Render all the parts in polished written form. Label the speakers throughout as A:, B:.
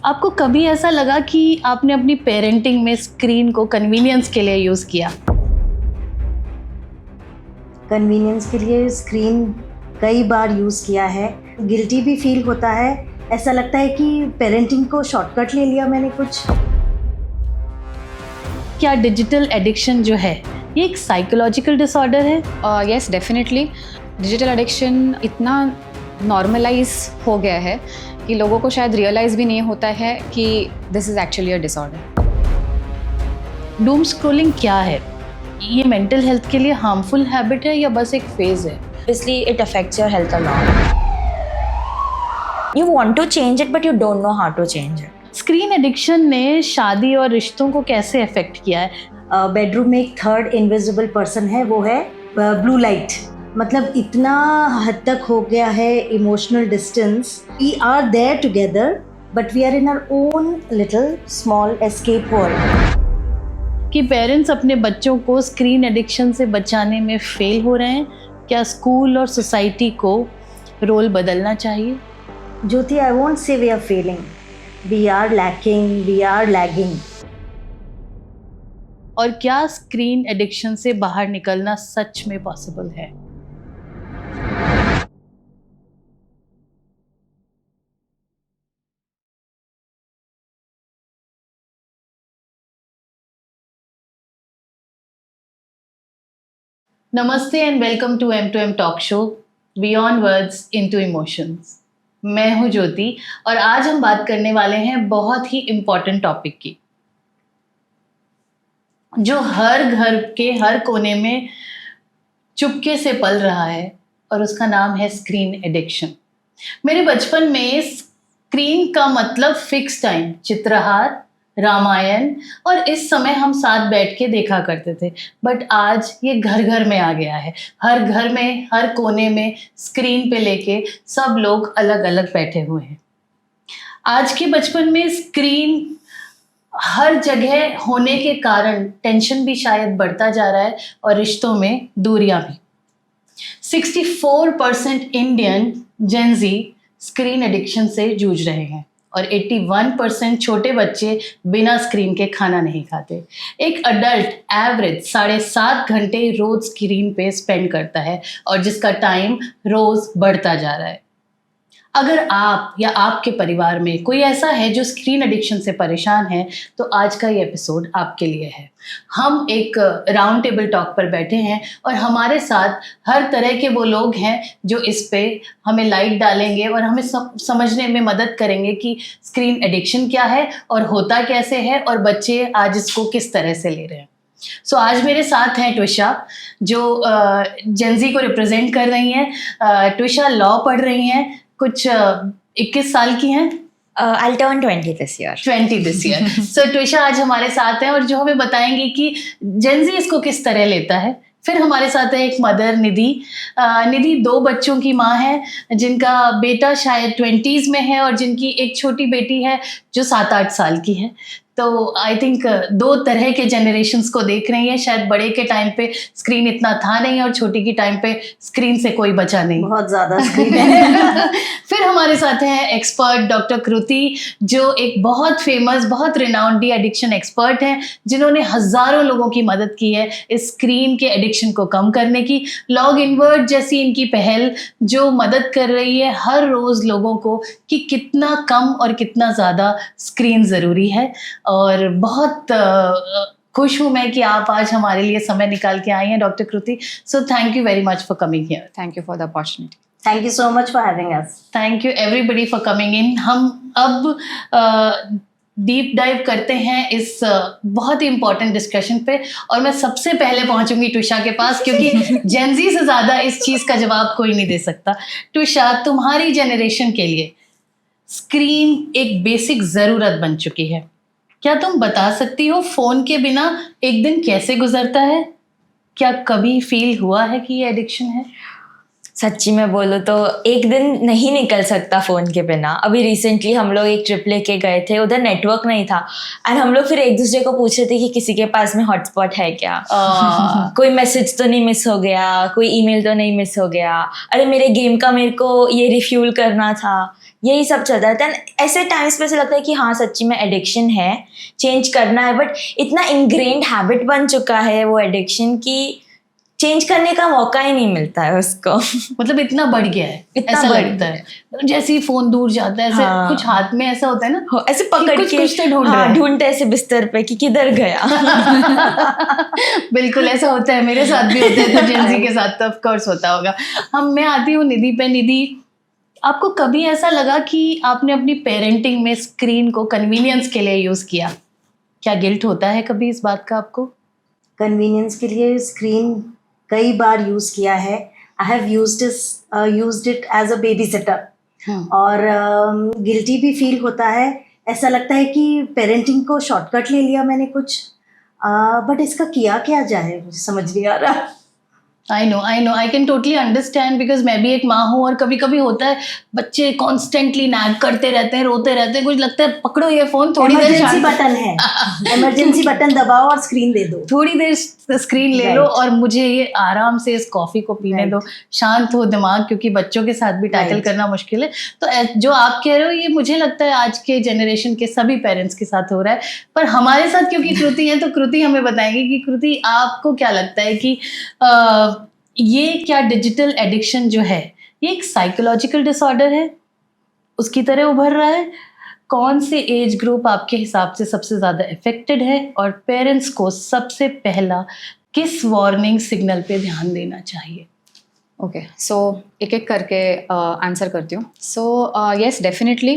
A: आपको कभी ऐसा लगा कि आपने अपनी पेरेंटिंग में स्क्रीन को कन्वीनियंस के लिए यूज़ किया?
B: कन्वीनियंस के लिए स्क्रीन कई बार यूज़ किया है। गिल्टी भी फील होता है। ऐसा लगता है कि पेरेंटिंग को शॉर्टकट ले लिया मैंने कुछ।
A: क्या डिजिटल एडिक्शन जो है ये एक साइकोलॉजिकल डिसऑर्डर है?
C: Yes definitely. डिजिटल एडिक्शन इतना नॉर्मलाइज हो गया है कि लोगों को शायद रियलाइज़ भी नहीं होता है कि this is actually a disorder.
A: Doom scrolling क्या है? ये मेंटल हेल्थ के लिए हार्मफुल हैबिट है या बस एक फेज है?
D: Obviously, it affects your health a lot. You want to change it, but you don't know how to change it.
A: Screen addiction ने शादी और रिश्तों को कैसे अफेक्ट किया है?
B: बेडरूम में एक थर्ड इनविजिबल पर्सन है, वो है ब्लू लाइट। मतलब इतना हद तक हो गया है emotional distance. We are there together but we are in our own little small escape world.
A: कि पेरेंट्स अपने बच्चों को स्क्रीन एडिक्शन से बचाने में फेल हो रहे हैं। क्या स्कूल और सोसाइटी को रोल बदलना चाहिए?
B: Jyoti, I won't say we are failing, we are lacking, we are lagging.
A: और क्या स्क्रीन एडिक्शन से बाहर निकलना सच में पॉसिबल है? नमस्ते and welcome to M2M talk show beyond words into emotions. मैं हूं ज्योति और आज हम बात करने वाले हैं बहुत ही इम्पॉर्टेंट टॉपिक की, जो हर घर के हर कोने में चुपके से पल रहा है, और उसका नाम है स्क्रीन एडिक्शन। मेरे बचपन में स्क्रीन का मतलब फिक्स टाइम, चित्रहार, रामायण और इस समय हम साथ बैठ के देखा करते थे। बट आज ये घर घर में आ गया है। हर घर में, हर कोने में स्क्रीन पे लेके सब लोग अलग अलग बैठे हुए हैं। आज के बचपन में स्क्रीन हर जगह होने के कारण टेंशन भी शायद बढ़ता जा रहा है और रिश्तों में दूरियां भी। 64% इंडियन जेन ज़ी स्क्रीन एडिक्शन से जूझ रहे हैं और 81% छोटे बच्चे बिना स्क्रीन के खाना नहीं खाते। एक अडल्ट एवरेज 7.5 घंटे रोज स्क्रीन पे स्पेंड करता है और जिसका टाइम रोज बढ़ता जा रहा है। अगर आप या आपके परिवार में कोई ऐसा है जो स्क्रीन एडिक्शन से परेशान है, तो आज का ये एपिसोड आपके लिए है। हम एक राउंड टेबल टॉक पर बैठे हैं और हमारे साथ हर तरह के वो लोग हैं जो इस पे हमें लाइट डालेंगे और हमें समझने में मदद करेंगे कि स्क्रीन एडिक्शन क्या है और होता कैसे है और बच्चे आज इसको किस तरह से ले रहे हैं। सो आज मेरे साथ हैं ट्विशा, जो जेन ज़ी को रिप्रेजेंट कर रही हैं। ट्विशा लॉ पढ़ रही हैं, कुछ 21 साल की हैं।
D: I'll turn 20 this year.
A: 20 this year. So Twisha आज हमारे साथ हैं और जो हमें बताएंगी कि जेन ज़ी इसको किस तरह लेता है। फिर हमारे साथ है एक मदर, निधि। निधि 2 बच्चों की माँ है, जिनका बेटा शायद 20s में है और जिनकी एक छोटी बेटी है जो 7-8 साल की है। तो आई थिंक 2 तरह के जनरेशन्स को देख रही हैं। शायद बड़े के टाइम पे स्क्रीन इतना था नहीं और छोटी की टाइम पे स्क्रीन से कोई बचा नहीं,
B: बहुत ज़्यादा स्क्रीन है।
A: फिर हमारे साथ हैं एक्सपर्ट डॉक्टर कृति, जो एक बहुत फेमस, बहुत रिनाउंड डी एडिक्शन एक्सपर्ट हैं, जिन्होंने हज़ारों लोगों की मदद की है इस स्क्रीन के एडिक्शन को कम करने की। लॉग इनवर्ट जैसी इनकी पहल जो मदद कर रही है हर रोज़ लोगों को कि कितना कम और कितना ज़्यादा स्क्रीन ज़रूरी है। और बहुत खुश हूँ मैं कि आप आज हमारे लिए समय निकाल के आई हैं doctor Kriti. So thank you very much for coming here.
C: Thank you for the opportunity.
B: Thank you so much for having us.
A: Thank you everybody for coming in. हम अब डीप डाइव करते हैं इस बहुत ही इंपॉर्टेंट डिस्कशन पे और मैं सबसे पहले पहुंचूंगी ट्विशा के पास, क्योंकि जेन ज़ी से ज़्यादा इस चीज़ का जवाब कोई नहीं दे सकता। ट्विशा, तुम्हारी जनरेशन के लिए स्क्रीन एक बेसिक ज़रूरत बन चुकी है। क्या तुम बता सकती हो फ़ोन के बिना एक दिन कैसे गुजरता है? क्या कभी फील हुआ है कि ये एडिक्शन है?
D: सच्ची में बोलो तो एक दिन नहीं निकल सकता फ़ोन के बिना। अभी रिसेंटली हम लोग एक ट्रिप लेके गए थे, उधर नेटवर्क नहीं था एंड हम लोग फिर एक दूसरे को पूछ रहे थे कि किसी के पास में हॉटस्पॉट है क्या, कोई मैसेज तो नहीं मिस हो गया, कोई ईमेल तो नहीं मिस हो गया, अरे मेरे गेम का मेरे को ये रिफ्यूल करना था, यही सब चल रहा था। ऐसे टाइम्स पे ऐसे लगता है कि हाँ सच्ची में एडिक्शन है, चेंज करना है, बट इतना इंग्रेन्ड हैबिट बन चुका है वो एडिक्शन की चेंज करने का मौका ही नहीं मिलता है उसको।
A: मतलब इतना बढ़ गया है,
D: इतना
A: ऐसा
D: बढ़
A: लगता है जैसे ही फोन दूर जाता है ऐसे
D: हाँ।
A: कुछ हाथ में ऐसा होता है ना
D: ऐसे पकड़
A: कुछ
D: के
A: कुछ तो ढूंढ रहा
D: हाँ,
A: है।
D: ढूंढते ऐसे बिस्तर पे कि किधर गया।
A: बिल्कुल ऐसा होता है, मेरे साथ भी होता है, तो जेंजी के साथ तो ऑफ कोर्स होता होगा। मैं आती हूँ निधि पे। निधि, आपको कभी ऐसा लगा कि आपने अपनी पेरेंटिंग में स्क्रीन को कन्वीनियंस के लिए यूज किया? क्या गिल्ट होता है कभी इस बात का आपको?
B: कन्वीनियंस के लिए स्क्रीन कई बार यूज़ किया है। I have used it as a babysitter और गिल्टी भी फील होता है। ऐसा लगता है कि पेरेंटिंग को शॉर्टकट ले लिया मैंने कुछ, बट इसका किया क्या जाए मुझे समझ नहीं आ रहा।
A: I know, I can totally understand, because मैं भी एक माँ हूँ और कभी कभी होता है बच्चे कॉन्स्टेंटली नैग करते रहते हैं, रोते रहते हैं, कुछ लगता है पकड़ो ये फोन, थोड़ी देर
B: इमरजेंसी
A: शांत-
B: बटन है, इमरजेंसी बटन दबाओ और स्क्रीन दे दो।
A: थोड़ी देर स्क्रीन ले लो
B: Right.
A: और मुझे ये आराम से इस कॉफ़ी को पीने
B: Right.
A: दो, शांत हो दिमाग, क्योंकि बच्चों के साथ भी टैकल
B: Right.
A: करना मुश्किल है। तो जो आप कह रहे हो ये मुझे लगता है आज के जनरेशन के सभी पेरेंट्स के साथ हो रहा है, पर हमारे साथ क्योंकि कृति है तो कृति हमें बताएंगे कि कृति आपको क्या लगता है कि ये क्या डिजिटल एडिक्शन जो है ये एक साइकोलॉजिकल डिसऑर्डर है, उसकी तरह उभर रहा है? कौन से एज ग्रुप आपके हिसाब से सबसे ज़्यादा इफेक्टेड है और पेरेंट्स को सबसे पहला किस वार्निंग सिग्नल पे ध्यान देना चाहिए?
C: ओके, सो एक एक करके आंसर करती हूँ। So yes, definitely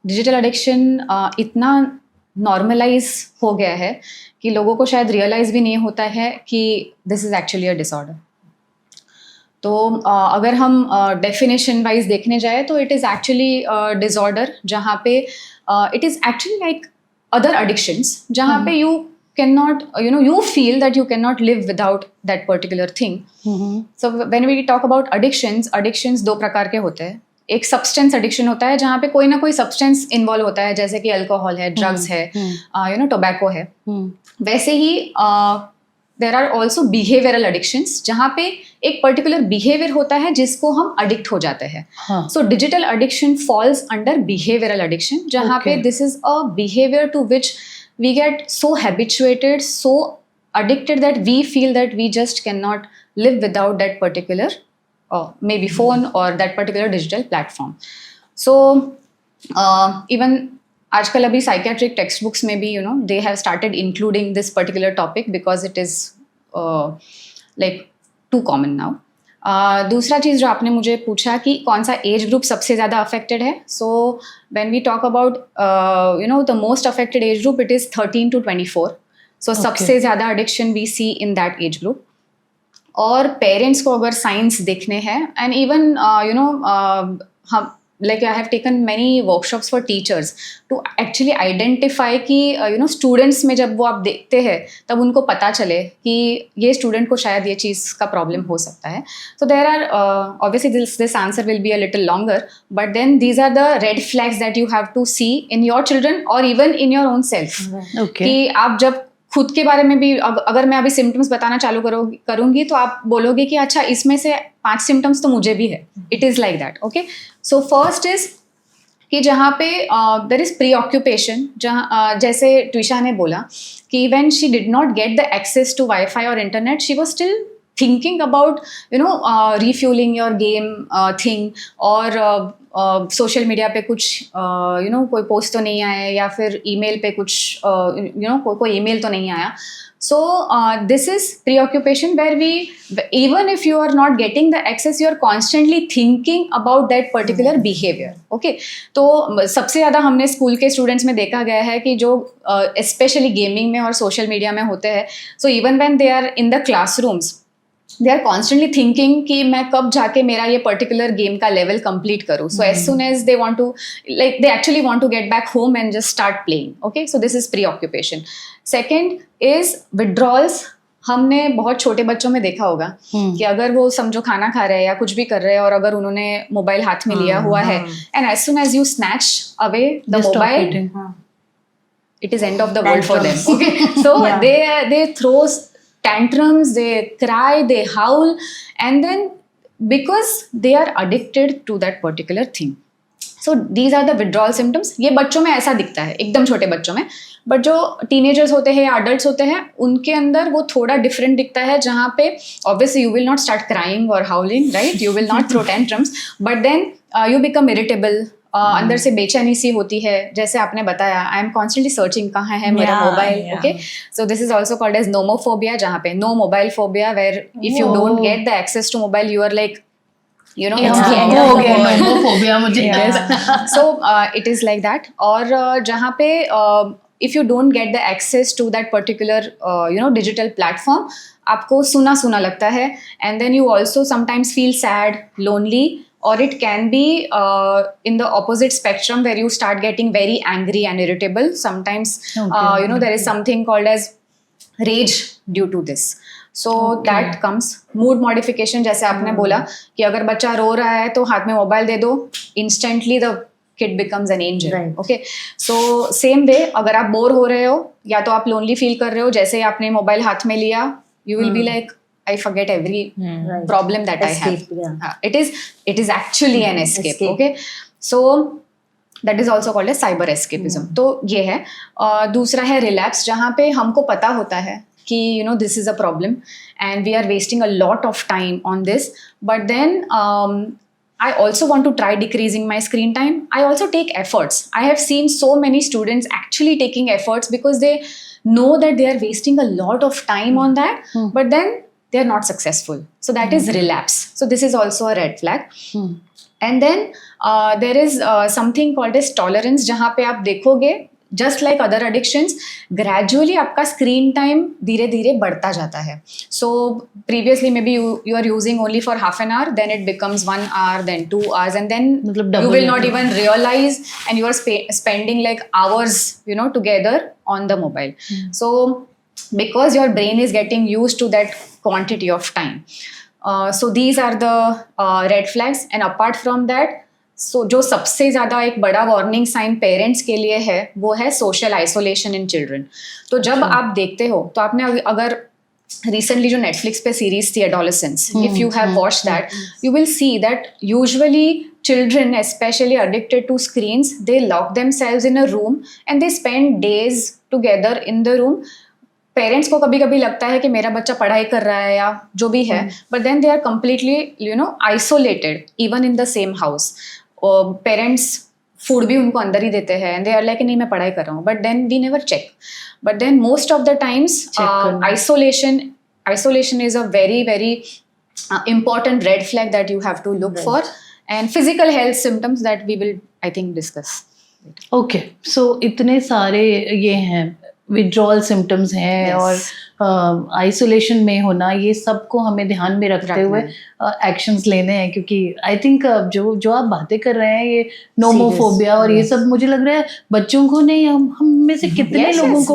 C: digital addiction इतना नॉर्मलाइज हो गया है कि लोगों को शायद रियलाइज़ भी नहीं होता है कि this is actually a disorder. तो अगर हम डेफिनेशन वाइज देखने जाए तो इट इज़ एक्चुअली डिसऑर्डर जहाँ पे it is actually like other addictions जहाँ पे you can not you feel that you cannot live without that particular thing. So when we talk about addictions दो प्रकार के होते हैं। एक सब्सटेंस एडिक्शन होता है जहाँ पे कोई ना कोई सब्सटेंस इन्वॉल्व होता है, जैसे कि अल्कोहल है, ड्रग्स है, टोबैको है। वैसे ही there are also behavioural addictions जहाँ पे एक पर्टिकुलर बिहेवियर होता है जिसको हम अडिक्ट हो जाते हैं। So digital addiction falls under behavioural addiction जहाँ पे this is a behaviour to which we get so habituated, so addicted that we feel that we just cannot live without that particular maybe phone or that particular digital platform. So even आजकल अभी psychiatric text books में भी they have started including this particular topic because it is like too common now. दूसरा चीज़ जो आपने मुझे पूछा कि कौन सा एज ग्रुप सबसे ज़्यादा अफेक्टेड है, so when we talk about the most affected age group it is 13 to 24. So सबसे ज़्यादा addiction we see in that age group. और पेरेंट्स को अगर साइंस देखने हैं एंड इवन हम like I have taken many workshops for teachers to actually identify कि students में जब वो आप देखते हैं तब उनको पता चले कि ये student को शायद ये चीज़ का problem हो सकता है। So there are obviously this answer will be a little longer, but then these are the red flags that you have to see in your children or even in your own self.
A: Okay.
C: कि आप जब खुद के बारे में भी अगर मैं अभी सिम्टम्स बताना चालू करूँगी तो आप बोलोगे कि अच्छा इसमें से 5 सिम्टम्स तो मुझे भी है। It is like that. Okay, so first is कि जहाँ पे देर इज़ प्री ऑक्यूपेशन, जहाँ जैसे ट्विशा ने बोला कि when she did not get the access to WiFi और internet she was still thinking about refueling your game thing और सोशल मीडिया पे कुछ कोई पोस्ट तो नहीं आया या फिर ईमेल पे कुछ कोई ईमेल तो नहीं आया। So this is preoccupation where we, even if you are not getting the access, you are constantly thinking about that particular behavior. Okay, तो सबसे ज़्यादा हमने स्कूल के स्टूडेंट्स में देखा गया है कि जो स्पेशली गेमिंग में और सोशल मीडिया में होते हैं, so even when they are in the classrooms, they are constantly thinking कि मैं कब जाके मेरा ये particular game का level complete करूँ. So as soon as they want to, like they actually want to get back home and just start playing. Okay, so this is preoccupation. Second is withdrawals हमने बहुत छोटे बच्चों में देखा होगा कि अगर वो समझो खाना खा रहे हैं या कुछ भी कर रहे हैं और अगर उन्होंने मोबाइल हाथ में लिया हुआ है and as soon as you snatch away the mobile, it is end of the world for them. Okay, so they throw tantrums, they cry, they howl, and then because they are addicted to that particular thing. So these are the withdrawal symptoms. ये बच्चों में ऐसा दिखता है, एकदम छोटे बच्चों में. बट जो टीनेजर्स होते हैं या अडल्ट होते हैं उनके अंदर वो थोड़ा डिफरेंट दिखता है, जहाँ पे obviously you will not start crying और howling, right, you will not throw tantrums, but then you become irritable, अंदर से बेचैनी सी होती है, जैसे आपने बताया आई एम कॉन्स्टेंटली सर्चिंग कहाँ है मेरा mobile. Okay, so this is also called as nomophobia, जहाँ पे no mobile phobia, where if you don't get the access to mobile you are like you know it's the end of the world.
A: Nomophobia मुझे
C: So it is like that. और जहाँ पे if you don't get the access to that particular digital platform, आपको सुना सुना लगता है, and then you also sometimes feel sad, lonely, or it can be in the opposite spectrum where you start getting very angry and irritable. Sometimes there is something called as rage due to this. So that comes mood modification, जैसे आपने बोला कि अगर बच्चा रो रहा है तो हाथ में मोबाइल दे दो, instantly the kid becomes an angel.
B: Right.
C: Okay, so same way अगर आप बोर हो रहे हो या तो आप lonely feel कर रहे हो, जैसे ही आपने मोबाइल हाथ में लिया you will be like I forget every problem that
B: Escape,
C: I have. It is actually an escape. Okay, so that is also called as cyber escapism. तो ये है. दूसरा है relapse, जहाँ पे हमको पता होता है कि this is a problem and we are wasting a lot of time on this, but then I also want to try decreasing my screen time. I also take efforts. I have seen so many students actually taking efforts because they know that they are wasting a lot of time on that, but then they are not successful. So that is relapse. So this is also a red flag. And then there is something called as tolerance, जहाँ पे आप देखोगे just like other addictions gradually आपका screen time धीरे धीरे बढ़ता जाता है. So previously maybe you are using only for half an hour, then it becomes 1 hour, then 2 hours, and then you will not even realize and you are spending like hours together on the mobile. So because your brain is getting used to that quantity of time. So these are the red flags, and apart from that, सो जो सबसे ज़्यादा एक बड़ा warning sign parents के लिए है वो है सोशल आइसोलेशन इन चिल्ड्रन. तो जब आप देखते हो तो आपने अगर रिसेंटली जो नेटफ्लिक्स पे सीरीज थी adolescence, if you have watched that you will see that usually children especially addicted to screens, they lock themselves in a room and they spend days together in the room. Parents को कभी कभी लगता है कि मेरा बच्चा पढ़ाई कर रहा है या जो भी है, but then they are completely isolated even in the same house. Parents food भी उनको अंदर ही देते हैं एंड दे आर लाइक नहीं मैं पढ़ाई कर रहा हूँ, but then we never check. But then most of the times isolation is a very very important red flag that you have to look for, and physical health symptoms that we will I think discuss.
A: Okay, so इतने सारे ये हैं withdrawal symptoms हैं और isolation में होना, ये सबको हमें ध्यान में रखते हुए एक्शंस लेने हैं, क्योंकि आई थिंक जो आप बातें कर रहे हैं ये नोमोफोबिया और ये सब मुझे लग रहा है बच्चों को नहीं, हम में से कितने लोगों को,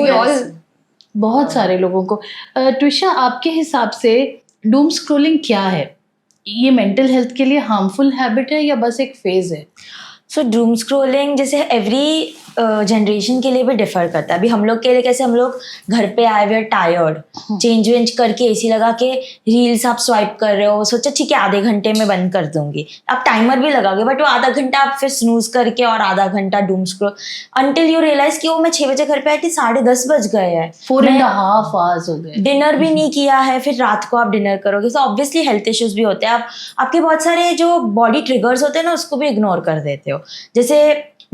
A: बहुत सारे लोगों को. ट्विशा, आपके हिसाब से डूम स्क्रॉलिंग क्या है? ये मेंटल हेल्थ के लिए हार्मफुल हैबिट है या बस एक फेज है?
D: सो डूम स्क्रोलिंग जैसे एवरी जनरेशन के लिए भी डिफर करता है. अभी हम लोग के लिए कैसे, हम लोग घर पे आए हुए टायर्ड, चेंज वेंज करके एसी लगा के रील्स आप स्वाइप कर रहे हो, सोचा ठीक है आधे घंटे में बंद कर दूंगी, आप टाइमर भी लगाओगे बट वो आधा घंटा आप फिर स्नूज करके और आधा घंटा doom scroll until you realise कि वो मैं 6 बजे घर पे आई थी 10:30 बज गए हैं,
A: 4.5 hours हो गए,
D: डिनर भी नहीं किया है, फिर रात को आप डिनर करोगे. सो ऑब्वियसली हेल्थ इश्यूज भी होते हैं. आपके बहुत सारे जो बॉडी ट्रिगर्स होते हैं ना उसको भी इग्नोर कर देते हो. जैसे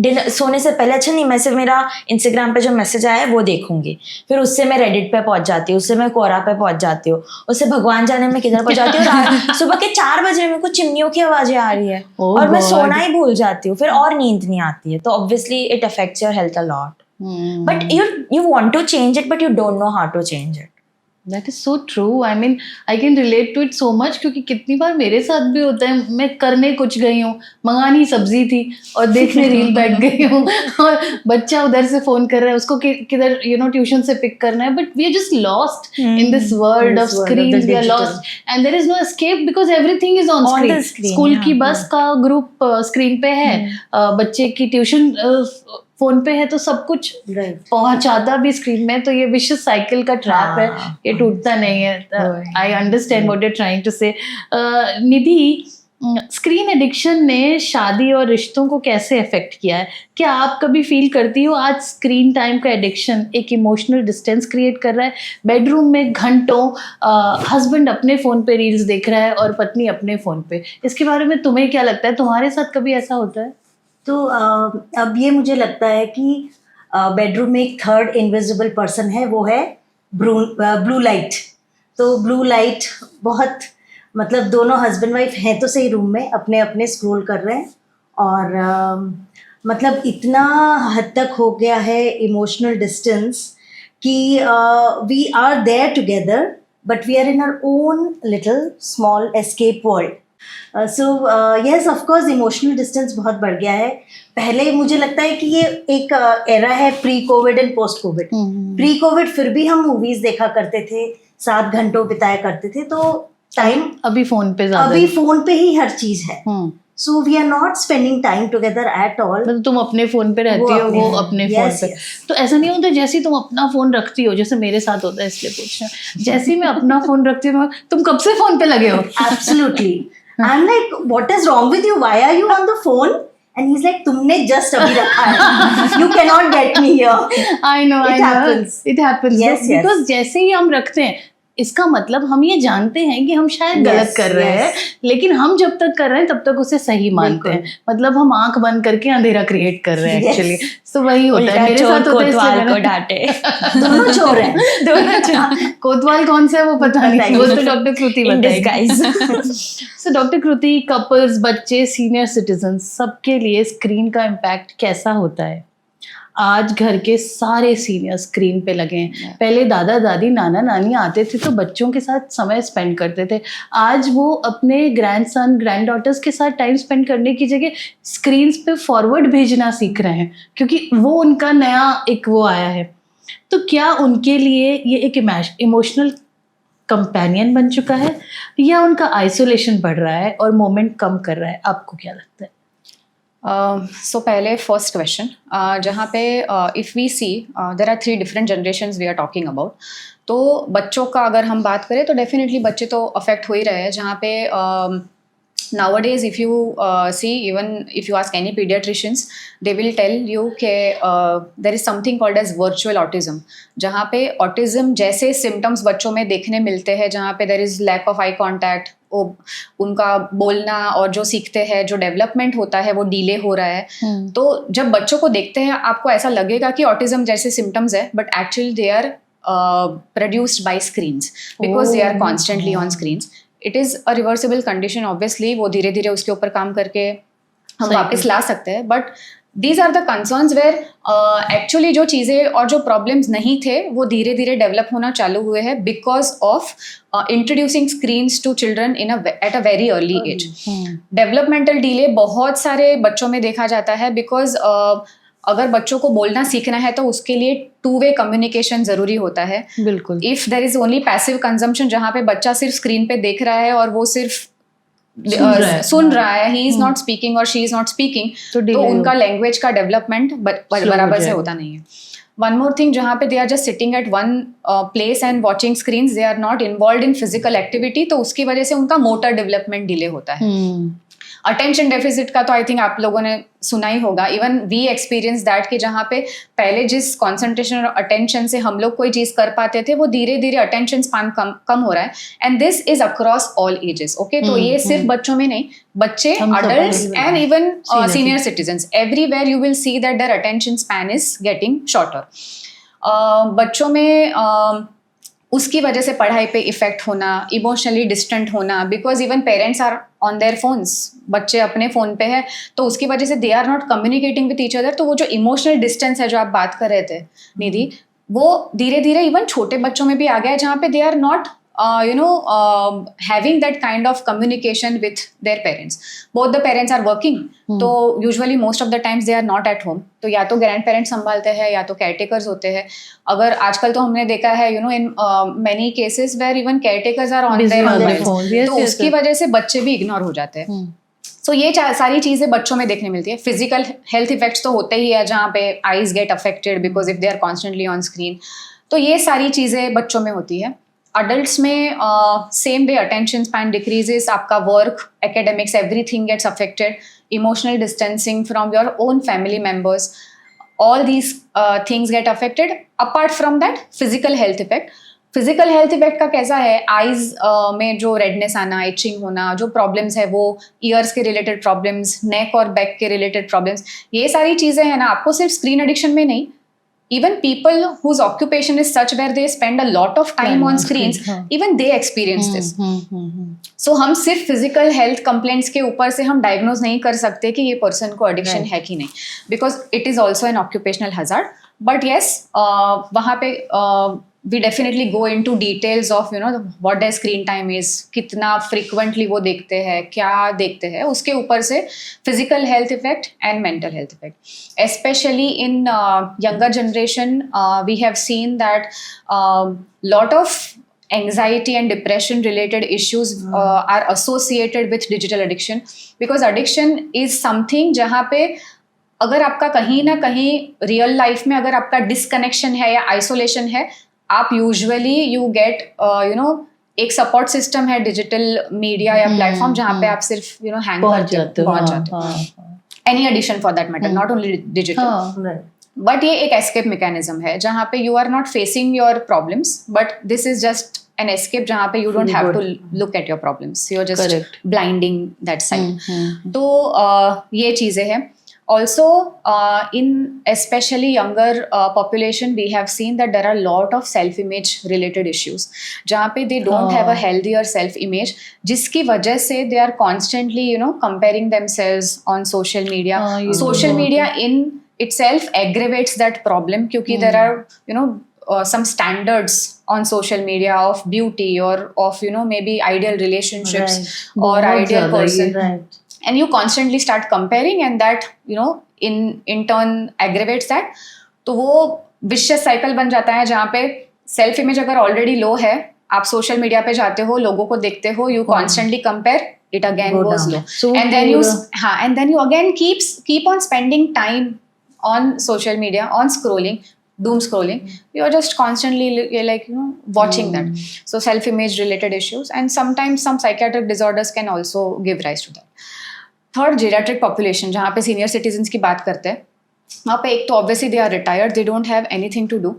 D: डिनर सोने से पहले अच्छा नहीं, मैं सिर्फ मेरा इंस्टाग्राम पे जो मैसेज आया है वो देखूंगी, फिर उससे मैं रेडिट पे पहुंच जाती हूँ, उससे मैं कोरा पे पहुंच जाती हूँ, उससे भगवान जाने में किधर पहुंच जाती हूँ. सुबह के 4 बजे मेरे को चिमनियों की आवाजें आ रही है और मैं सोना ही भूल जाती हूँ, फिर और नींद नहीं आती है. तो obviously it affects your health a lot. But you want to change it but you don't know how to change it.
A: That is so true. I mean I can relate to it so much, क्योंकि कितनी बार मेरे साथ भी होता है, मैं करने कुछ गई हूँ, मंगानी सब्जी थी और देखने रील बैठ गई हूँ और बच्चा उधर से फोन कर रहा है, उसको किधर ट्यूशन से पिक करना है, but we are just lost in this world of screen. We are lost and there is no escape because everything is on
D: On the
A: screen.
D: screen,
A: school की
D: हाँ,
A: बस का ग्रुप स्क्रीन पे है, बच्चे की ट्यूशन फोन पे है, तो सब कुछ
B: राइट.
A: पहुंचाता भी स्क्रीन में. तो ये विशियस साइकिल का ट्रैप है, ये टूटता नहीं है. I understand what you are trying to say. Nidhi, screen addiction ने शादी और रिश्तों को कैसे अफेक्ट किया है? क्या आप कभी फील करती हो आज स्क्रीन टाइम का एडिक्शन एक इमोशनल डिस्टेंस क्रिएट कर रहा है? बेडरूम में घंटों हस्बैंड अपने फ़ोन पे रील्स देख रहा है और पत्नी अपने फ़ोन पे. इसके बारे में तुम्हें क्या लगता है? तुम्हारे साथ कभी ऐसा होता है?
B: तो अब ये मुझे लगता है कि बेडरूम में एक थर्ड इनविजिबल पर्सन है, वो है ब्लू लाइट. तो ब्लू लाइट बहुत, मतलब दोनों हस्बैंड वाइफ हैं तो सही रूम में, अपने अपने स्क्रॉल कर रहे हैं और मतलब इतना हद तक हो गया है इमोशनल डिस्टेंस कि we are there together but we are in our own little small escape world. So yes, of course emotional distance बहुत बढ़ गया है. पहले मुझे लगता है कि ये एक एरा है pre Covid and post Covid. Pre Covid फिर भी हम मूवीज देखा करते थे, 7 घंटों बिताया करते थे, तो टाइम
A: अभी फ़ोन पे ज़्यादा
B: अभी फोन पे ही हर चीज है. So we are not spending time together at all.
A: मतलब तुम अपने फोन पे रहती हो, वो अपने फोन
B: Yes,
A: पे.
B: yes.
A: तो ऐसा नहीं होता जैसे ही तुम अपना फोन रखती हो, जैसे मेरे साथ होता है इसलिए पूछ रही हूँ, जैसे ही मैं अपना फोन रखती हूँ, तुम कब से फोन पे लगे हो?
B: Absolutely. I'm like, what is wrong with you? Why are you on the phone? And he's like, तुमने just अभी रखा है. You cannot get me here.
A: I know,
B: It
A: I know.
B: happens.
A: It happens.
B: Yes, yes.
A: Because जैसे ही हम रखते हैं, इसका मतलब हम ये जानते हैं कि हम शायद गलत
B: Yes,
A: कर रहे हैं,
B: yes.
A: लेकिन हम जब तक कर रहे हैं तब तक उसे सही मानते हैं. मतलब हम आंख बंद करके अंधेरा क्रिएट कर रहे हैं
B: Yes.
A: एक्चुअली. तो वही होता है
D: उल्टा
A: मेरे
D: चोर
A: साथ होता है. इसलिए
D: कोतवाल को
A: मैंने-
D: डांटे.
B: दोनों चोर हैं.
A: दोनों चोर. कोतवाल कौन सा है वो पता नहीं, वो तो डॉक्टर कृति
D: In
A: बताएगी.
D: disguise.
A: सो डॉक्टर कृति, कपल्स, बच्चे, सीनियर सिटीजन, सबके लिए स्क्रीन का इम्पैक्ट कैसा होता है? आज घर के सारे सीनियर स्क्रीन पे लगे हैं. पहले दादा दादी नाना नानी आते थे तो बच्चों के साथ समय स्पेंड करते थे. आज वो अपने ग्रैंडसन ग्रैंड डॉटर्स के साथ टाइम स्पेंड करने की जगह स्क्रीन्स पे फॉरवर्ड भेजना सीख रहे हैं, क्योंकि वो उनका नया एक वो आया है. तो क्या उनके लिए ये एक इमोशनल कंपेनियन बन चुका है, या उनका आइसोलेशन बढ़ रहा है और मोमेंट कम कर रहा है? आपको क्या लगता है?
C: सो पहले फर्स्ट क्वेश्चन, जहाँ पे if we see there are 3 different generations we are talking about. तो बच्चों का अगर हम बात करें तो डेफिनेटली बच्चे तो अफेक्ट हो ही रहे हैं. जहाँ पे nowadays if you see, even if you ask any pediatricians, they will tell you कि there is something called as virtual autism, जहाँ पे autism जैसे symptoms बच्चों में देखने मिलते हैं, जहाँ पे there is lack of eye contact, उनका बोलना और जो सीखते हैं, जो डेवलपमेंट होता है वो डिले हो रहा है. तो जब बच्चों को देखते हैं आपको ऐसा लगेगा कि ऑटिज्म जैसे सिम्टम्स है, but actually they are produced by screens because they are constantly on screens. It is a reversible condition. Obviously वो धीरे धीरे उसके ऊपर काम करके हम वापस ला सकते हैं, but these are the concerns where actually जो चीज़ें और जो प्रॉब्लम्स नहीं थे वो धीरे धीरे डेवलप होना चालू हुए हैं because of introducing screens to children at a very early age. Developmental delay बहुत सारे बच्चों में देखा जाता है बिकॉज अगर बच्चों को बोलना सीखना है तो उसके लिए 2-way कम्युनिकेशन ज़रूरी होता है.
A: बिल्कुल.
C: If there is only passive consumption, जहाँ पे बच्चा सिर्फ स्क्रीन पे देख रहा है और वो सिर्फ सुन रहा है, ही इज नॉट स्पीकिंग और शी इज नॉट स्पीकिंग, तो उनका लैंग्वेज का डेवलपमेंट बराबर से होता नहीं है. वन मोर थिंग, जहाँ पे they are just sitting at one place and watching screens, they are not involve in physical activity, तो उसकी वजह से उनका मोटर डेवलपमेंट डिले होता है. अटेंशन डेफिसिट का तो आई थिंक आप लोगों ने सुना ही होगा. इवन वी एक्सपीरियंस दैट कि जहाँ पे पहले जिस कंसंट्रेशन और अटेंशन से हम लोग कोई चीज़ कर पाते थे वो धीरे धीरे अटेंशन स्पान कम हो रहा है. And this is across all ages. Okay, तो ये सिर्फ बच्चों में नहीं, बच्चे, adults and even senior citizens, everywhere you will see that their attention span is getting shorter. बच्चों में उसकी वजह से पढ़ाई पे इफेक्ट होना, इमोशनली डिस्टेंट होना, because even parents are on their phones, बच्चे अपने फ़ोन पे है, तो उसकी वजह से they are not communicating with each other. तो वो जो इमोशनल डिस्टेंस है जो आप बात कर रहे थे निधि, वो धीरे धीरे इवन छोटे बच्चों में भी आ गया है जहाँ पे they are not having that kind of communication with their parents. Both the parents are working, तो usually most of the times they are not at home. तो या तो ग्रैंड पेरेंट्स संभालते हैं या तो केयर टेकर्स होते हैं. अगर आजकल तो हमने देखा है in many cases where even caretakers are on their mobiles, तो उसकी वजह से बच्चे भी इग्नोर हो जाते हैं. सो ये सारी चीज़ें बच्चों में देखने मिलती है. फिजिकल हेल्थ इफेक्ट्स तो होते ही है जहाँ पे eyes get affected because if they are constantly on screen. तो ये सारी चीज़ें बच्चों में होती है. अडल्ट्स में same way attention span decreases, आपका work, academics, everything gets affected, emotional distancing from your own family members, all these things get affected. Apart from that, physical health effect. Physical health effect का कैसा है, eyes में जो redness आना, etching होना, जो problems है वो ईयर्स के रिलेटेड प्रॉब्लम्स, नेक और बैक के रिलेटेड प्रॉब्लम्स, ये सारी चीज़ें हैं ना. आपको सिर्फ स्क्रीन एडिक्शन में नहीं, even people whose occupation is such where they spend a lot of time on screens, even they experience this. So हम सिर्फ फिजिकल हेल्थ कंप्लेंट्स के ऊपर से हम डायग्नोज नहीं कर सकते कि ये पर्सन को एडिक्शन है कि नहीं, because it is also an occupational hazard. But yes, वहाँ पे we definitely go into details of what their screen time is, कितना frequently वो देखते हैं, क्या देखते हैं, उसके ऊपर से physical health effect and mental health effect. Especially in younger generation, we have seen that lot of anxiety and depression related issues are associated with digital addiction, because addiction is something जहाँ पे अगर आपका कहीं ना कहीं real life में अगर आपका डिसकनेक्शन है या आइसोलेशन है, आप यूजुअली यू गेट एक सपोर्ट सिस्टम है डिजिटल मीडिया या प्लेटफॉर्म जहाँ पे आप सिर्फ हैंग पहुंच जाते हो. Any addition for that matter, not only digital. But ये एक एस्केप मैकेनिज्म है जहाँ पे you are not facing your problems, but this is just an escape जहाँ पे you don't have to look at your problems, you're just blinding that side. तो ये चीज़ें हैं. Also, in especially younger population, we have seen that there are a lot of self-image related issues, जहाँ पे they don't have a healthier self-image, जिसकी वजह से they are constantly comparing themselves on social media. Social media in itself aggravates that problem, क्योंकि there are some standards on social media of beauty or of maybe ideal relationships or ideal person. Right. And you constantly start comparing, and that in turn aggravates that. तो वो vicious cycle बन जाता है जहाँ पे self image अगर already लो है, आप सोशल मीडिया पे जाते हो, लोगों को देखते हो, you constantly compare, it again goes low. And then you again keep on spending time on social media, on scrolling, doom scrolling. You're just constantly watching that. So self image related issues, and sometimes some psychiatric disorders can also give rise to that. Third, geriatric population, जहाँ पे senior citizens की बात करते हैं, वहाँ पे एक तो obviously they are retired, they don't have anything to do.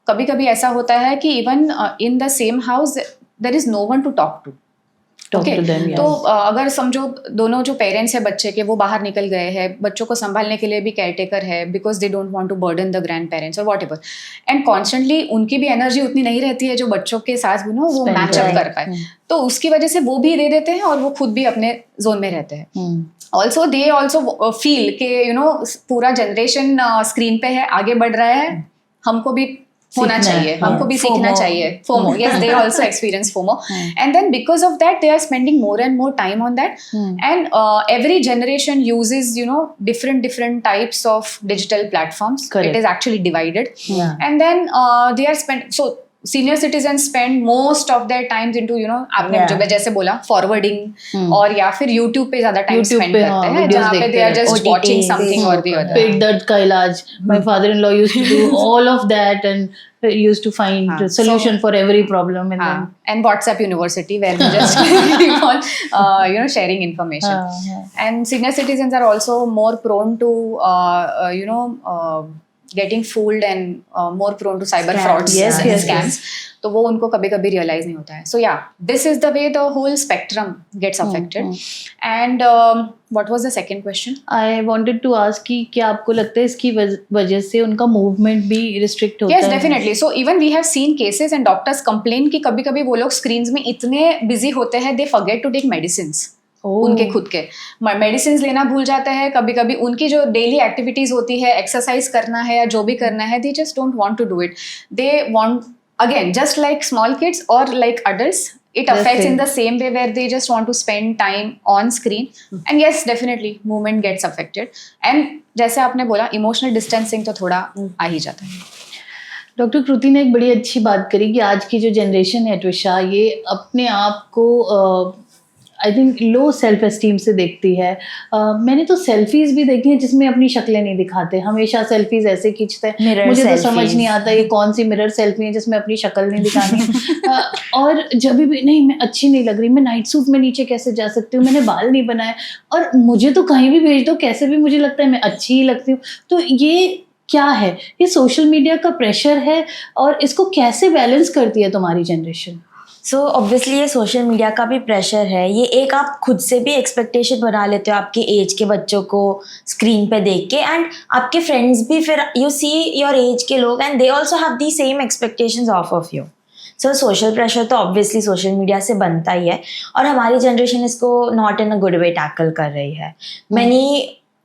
C: कभी कभी ऐसा होता है कि even in the same house there is no one to talk to. तो अगर समझो दोनों जो पेरेंट्स हैं बच्चे के वो बाहर निकल गए हैं, बच्चों को संभालने के लिए भी केयर टेकर है, because they don't want to burden the grandparents और वॉट एवर, एंड कॉन्स्टेंटली उनकी भी एनर्जी उतनी नहीं रहती है जो बच्चों के साथ वो मैच अप कर पाए. तो उसकी वजह से वो भी दे देते हैं और वो खुद भी अपने जोन में रहते हैं. ऑल्सो दे ऑल्सो फील के पूरा जनरेशन स्क्रीन पे है, आगे बढ़ रहा है, हमको भी होना चाहिए, हमको भी सीखना चाहिए. FOMO, yes, they also experience FOMO, and then because of that they are spending more and more time on that. And every generation uses different types of digital platforms. Correct. It is actually divided. And then they are so senior citizen spend most of their times into आपने जो जैसे बोला forwarding और या फिर YouTube पे ज्यादा time spend करते हैं जहाँ पे they are just watching something और द अदर.
A: पेट दर्द का इलाज, my father in law used to do all of that and used to find a solution for every problem
C: and WhatsApp University where we just keep on sharing information. And senior citizens are also more prone to getting fooled and more prone to cyber frauds and scams. तो वो उनको कभी कभी realise नहीं होता है. So yeah, this is the way the whole spectrum gets affected. And what was the second question?
A: I wanted to ask कि क्या आपको लगता है इसकी वजह से उनका मूवमेंट भी रिस्ट्रिक्ट होता है?
C: Yes, definitely. So even we have seen cases and doctors complain कि कभी कभी वो लोग स्क्रीन्स में इतने बिजी होते हैं they forget to take medicines.
A: ओह।
C: उनके खुद के मेडिसिन लेना भूल जाते हैं, कभी कभी उनकी जो डेली एक्टिविटीज होती है, एक्सरसाइज करना है या जो भी करना है, they just don't want to do it. They want again just like small kids और like adults, it
A: The
C: affects in
A: same.
C: the same way where they just want to spend time on screen. And yes, definitely movement gets affected. And जैसे आपने बोला emotional distancing तो थोड़ा आ ही जाता है.
A: Doctor कृति ने एक बड़ी अच्छी बात करी कि आज की जो जनरेशन है ट्विशा, ये अपने आप को I think low self esteem से देखती है. मैंने तो सेल्फीज़ भी देखी हैं जिसमें अपनी शक्लें नहीं दिखाते, हमेशा सेल्फीज़ ऐसे खींचते हैं.
D: Mirror
A: मुझे तो
D: selfies.
A: समझ नहीं आता ये कौन सी मिरर सेल्फी है जिसमें अपनी शक्ल नहीं दिखानी है. और जब भी नहीं मैं अच्छी नहीं लग रही, मैं नाइट सूट में नीचे कैसे जा सकती हूँ, मैंने बाल नहीं बनाए, और मुझे तो कहीं भी भेज दो कैसे भी मुझे लगता है मैं अच्छी ही लगती हूँ. तो ये क्या है? ये सोशल मीडिया का प्रेशर है, और इसको कैसे बैलेंस करती है तुम्हारी जनरेशन?
D: सो ऑब्वियसली ये सोशल मीडिया का भी प्रेशर है. ये एक आप खुद से भी एक्सपेक्टेशन बना लेते हो आपके एज के बच्चों को स्क्रीन पे देख के, एंड आपके फ्रेंड्स भी फिर यू सी योर एज के लोग and they also have the same expectations of you. So social pressure तो ऑब्वियसली सोशल मीडिया से बनता ही है, और हमारी जनरेशन इसको not in a good way tackle कर रही है.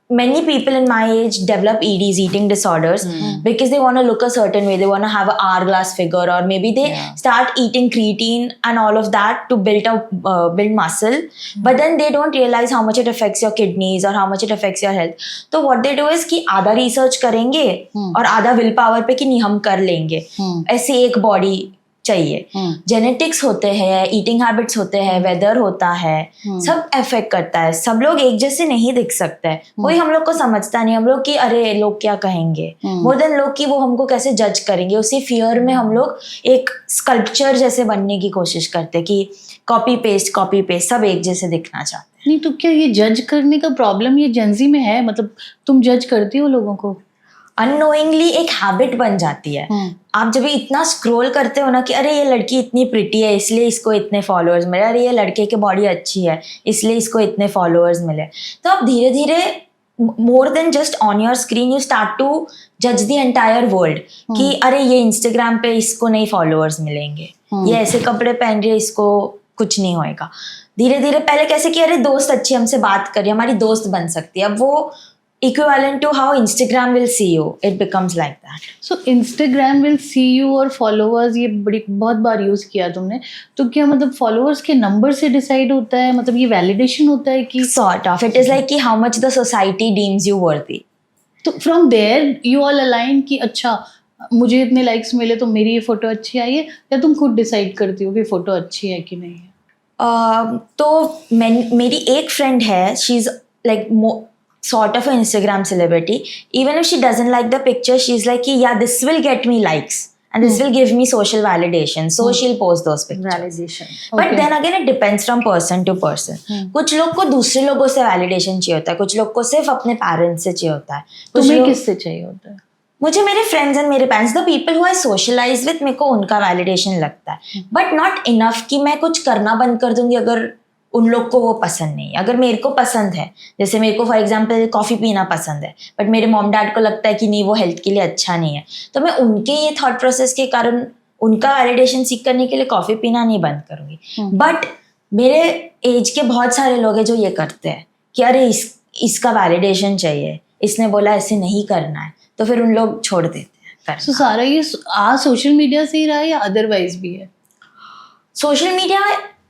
D: Many people in my age develop EDs, eating disorders, because they want to look a certain way. They want to have an hourglass figure, or maybe they start eating creatine and all of that to build muscle. But then they don't realize how much it affects your kidneys or how much it affects your health. So what they do is कि आधा research करेंगे और आधा will power पे कि नहीं हम कर लेंगे. ऐसे एक body चाहिए. जेनेटिक्स होते हैं, ईटिंग हैबिट्स होते हैं, वेदर होता है, सब अफेक्ट करता है. सब लोग एक जैसे नहीं दिख सकते. कोई हम लोग को समझता नहीं. हम लोग कि अरे लोग क्या कहेंगे, मोर देन लोग कि वो हमको कैसे जज करेंगे. उसी फियर में हम लोग एक स्कल्पचर जैसे बनने की कोशिश करते कि कॉपी पेस्ट सब एक जैसे दिखना चाहते हैं.
A: नहीं तो क्या ये जज करने का प्रॉब्लम ये जेंजी में है? मतलब तुम जज करती हो लोगों को?
D: अननोइंगली एक हैबिट बन जाती है. आप जब इतना स्क्रॉल करते हो ना कि अरे ये लड़की इतनी प्रिटी है इसलिए इसको इतने फॉलोअर्स मिले, अरे ये लड़के की बॉडी अच्छी है इसलिए इसको इतने फॉलोअर्स मिले, तो आप धीरे धीरे more than just on your screen you start to जज द एंटायर वर्ल्ड कि अरे ये इंस्टाग्राम पे इसको नहीं फॉलोअर्स मिलेंगे, ये ऐसे कपड़े पहन रही है इसको कुछ नहीं होएगा. धीरे धीरे पहले कैसे कि अरे दोस्त अच्छी हमसे बात करिए, हमारी दोस्त बन सकती है, अब वो equivalent to how Instagram will see you, it becomes like that.
A: So Instagram will see you और followers, ये बहुत बार यूज़ किया तुमने, तो क्या मतलब followers के नंबर से डिसाइड होता है? मतलब ये वैलिडेशन होता है कि
D: Sort of, it is like कि how much the society deems you worthy.
A: तो from there you all align कि अच्छा मुझे इतने लाइक्स मिले तो मेरी ये फोटो अच्छी आई है, या तुम खुद डिसाइड करती हो कि फोटो अच्छी है कि नहीं है?
D: तो मेरी एक फ्रेंड है, she is like sort of an Instagram celebrity. Even if she doesn't like the picture, she's like, yeah, this will get me likes and this will give me social validation. So she'll post those pictures.
B: Validation.
D: But
A: Okay.
D: then again, it depends from person to person. कुछ लोग को दूसरे लोगों से validation चाहिए होता है, कुछ लोग को सिर्फ अपने parents से चाहिए होता है. कुछ
A: तुम्हें
D: लोग-
A: किससे चाहिए होता है?
D: मुझे मेरे फ्रेंड्स एंड मेरे parents, the people who I socialise with, मेरे को उनका वैलिडेशन लगता है. बट नॉट इनफ कि मैं कुछ करना बंद कर दूंगी अगर उन लोग को वो पसंद नहीं. अगर मेरे को पसंद है, जैसे मेरे को फॉर एग्जांपल कॉफ़ी पीना पसंद है, बट मेरे मॉम डैड को लगता है कि नहीं वो हेल्थ के लिए अच्छा नहीं है, तो मैं उनके ये थॉट प्रोसेस के कारण उनका वैलिडेशन सीख करने के लिए कॉफ़ी पीना नहीं बंद करूँगी. बट मेरे एज के बहुत सारे लोग हैं जो ये करते हैं कि अरे इसका वैलिडेशन चाहिए, इसने बोला ऐसे नहीं करना है, तो फिर उन लोग छोड़ देते हैं करना.
A: तो सारा ये सोशल मीडिया से ही रहा है या अदरवाइज भी है?
D: सोशल मीडिया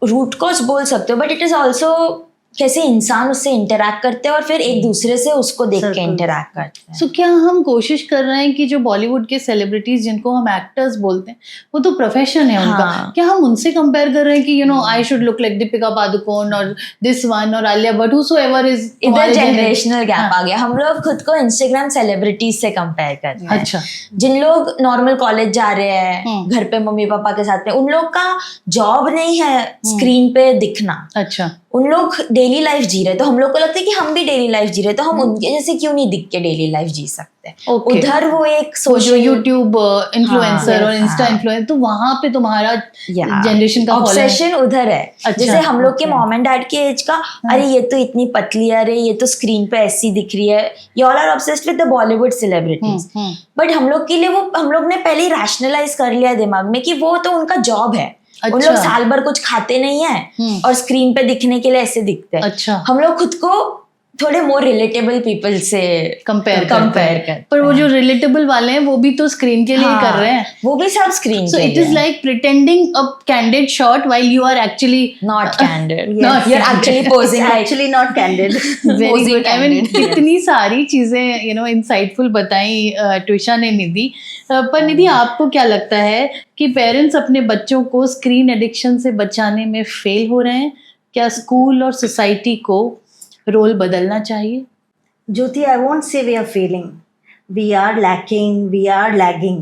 D: रूट कॉज बोल सकते हो, बट इट इज ऑल्सो कैसे इंसान उससे इंटरैक्ट करते हैं और फिर एक दूसरे से उसको देख के इंटरैक्ट करते हैं.
A: सो क्या हम कोशिश कर रहे हैं कि जो बॉलीवुड के सेलिब्रिटीज जिनको हम एक्टर्स बोलते हैं, वो तो प्रोफेशन है उनका,
D: हाँ.
A: क्या हम उनसे कंपेयर कर रहे हैं कि I should look like Deepika Padukone और दिस वन और आलिया भट्ट, हूसोएवर इज?
D: इधर जनरेशनल गैप आ गया. हम लोग खुद को इंस्टाग्राम सेलिब्रिटीज से कंपेयर करते हैं.
A: अच्छा.
D: जिन लोग नॉर्मल कॉलेज जा रहे हैं, घर पे मम्मी पापा के साथ में, उन लोग का जॉब नहीं है स्क्रीन पे दिखना.
A: अच्छा.
D: उन लोग डेली लाइफ जी रहे, तो हम लोग को लगता है कि हम भी डेली लाइफ जी रहे, तो हम उनके जैसे क्यों नहीं दिख के डेली लाइफ जी सकते.
A: Okay.
D: उधर वो एक
A: वो जो
D: सोशल
A: यूट्यूब इन्फ्लुएंसर और इंस्टा
D: हाँ.
A: इन्फ्लुएंसर, तो वहां पे तुम्हारा जनरेशन का
D: ऑब्सेशन उधर है.
A: अच्छा,
D: जैसे हम लोग के
A: okay.
D: मॉम एंड डैड के एज का, अरे ये तो इतनी पतली है, अरे ये तो स्क्रीन पे ऐसी दिख रही है, you all are obsessed with the Bollywood celebrities. बट हम लोग के लिए वो हम लोग ने पहले ही रैशनलाइज कर लिया दिमाग में कि वो तो उनका जॉब है. उन
A: अच्छा।
D: लोग साल भर कुछ खाते नहीं है और स्क्रीन पे दिखने के लिए ऐसे दिखते हैं।
A: अच्छा।
D: हम लोग खुद को थोड़े मोर रिलेटेबल पीपल से
A: कंपेयर
D: करते
A: पर वो
D: हैं।
A: जो रिलेटेबल वाले हैं वो भी तो स्क्रीन के लिए ही कर रहे हैं।
D: वो भी सब स्क्रीन
A: सो
D: के
A: इट
D: लिए
A: is like pretending a candid shot while you are actually
D: not candid.
A: Not
D: You're actually posing like
B: actually not candid.
A: Very
C: Posing
A: good. I mean
C: candid.
A: कितनी सारी चीजें इंसाइटफुल बताई ट्विशा ने, निधि। पर निधि, आपको क्या लगता है कि पेरेंट्स अपने बच्चों को स्क्रीन एडिक्शन से बचाने में फेल हो रहे हैं? क्या स्कूल और सोसाइटी को रोल बदलना चाहिए?
B: Jyoti, I won't say we are failing. We are lacking, we are lagging.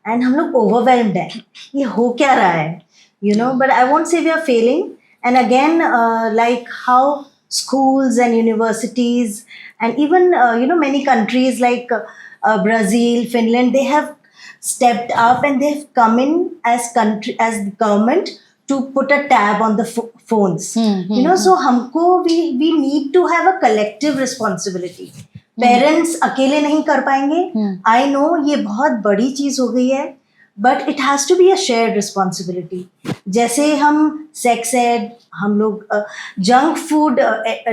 B: And हम लोग overwhelmed हैं. ये हो क्या रहा है? But I won't say we are failing. And again, like how schools and universities and even, many countries like Brazil, Finland, they have stepped up and they've come in as the government to put a tab on the phones. So हमको we need to have a collective responsibility. Parents अकेले नहीं कर पाएंगे. I know ये बहुत बड़ी चीज हो गई है, but it has to be a shared responsibility. जैसे हम sex ed, हम लोग जंक फूड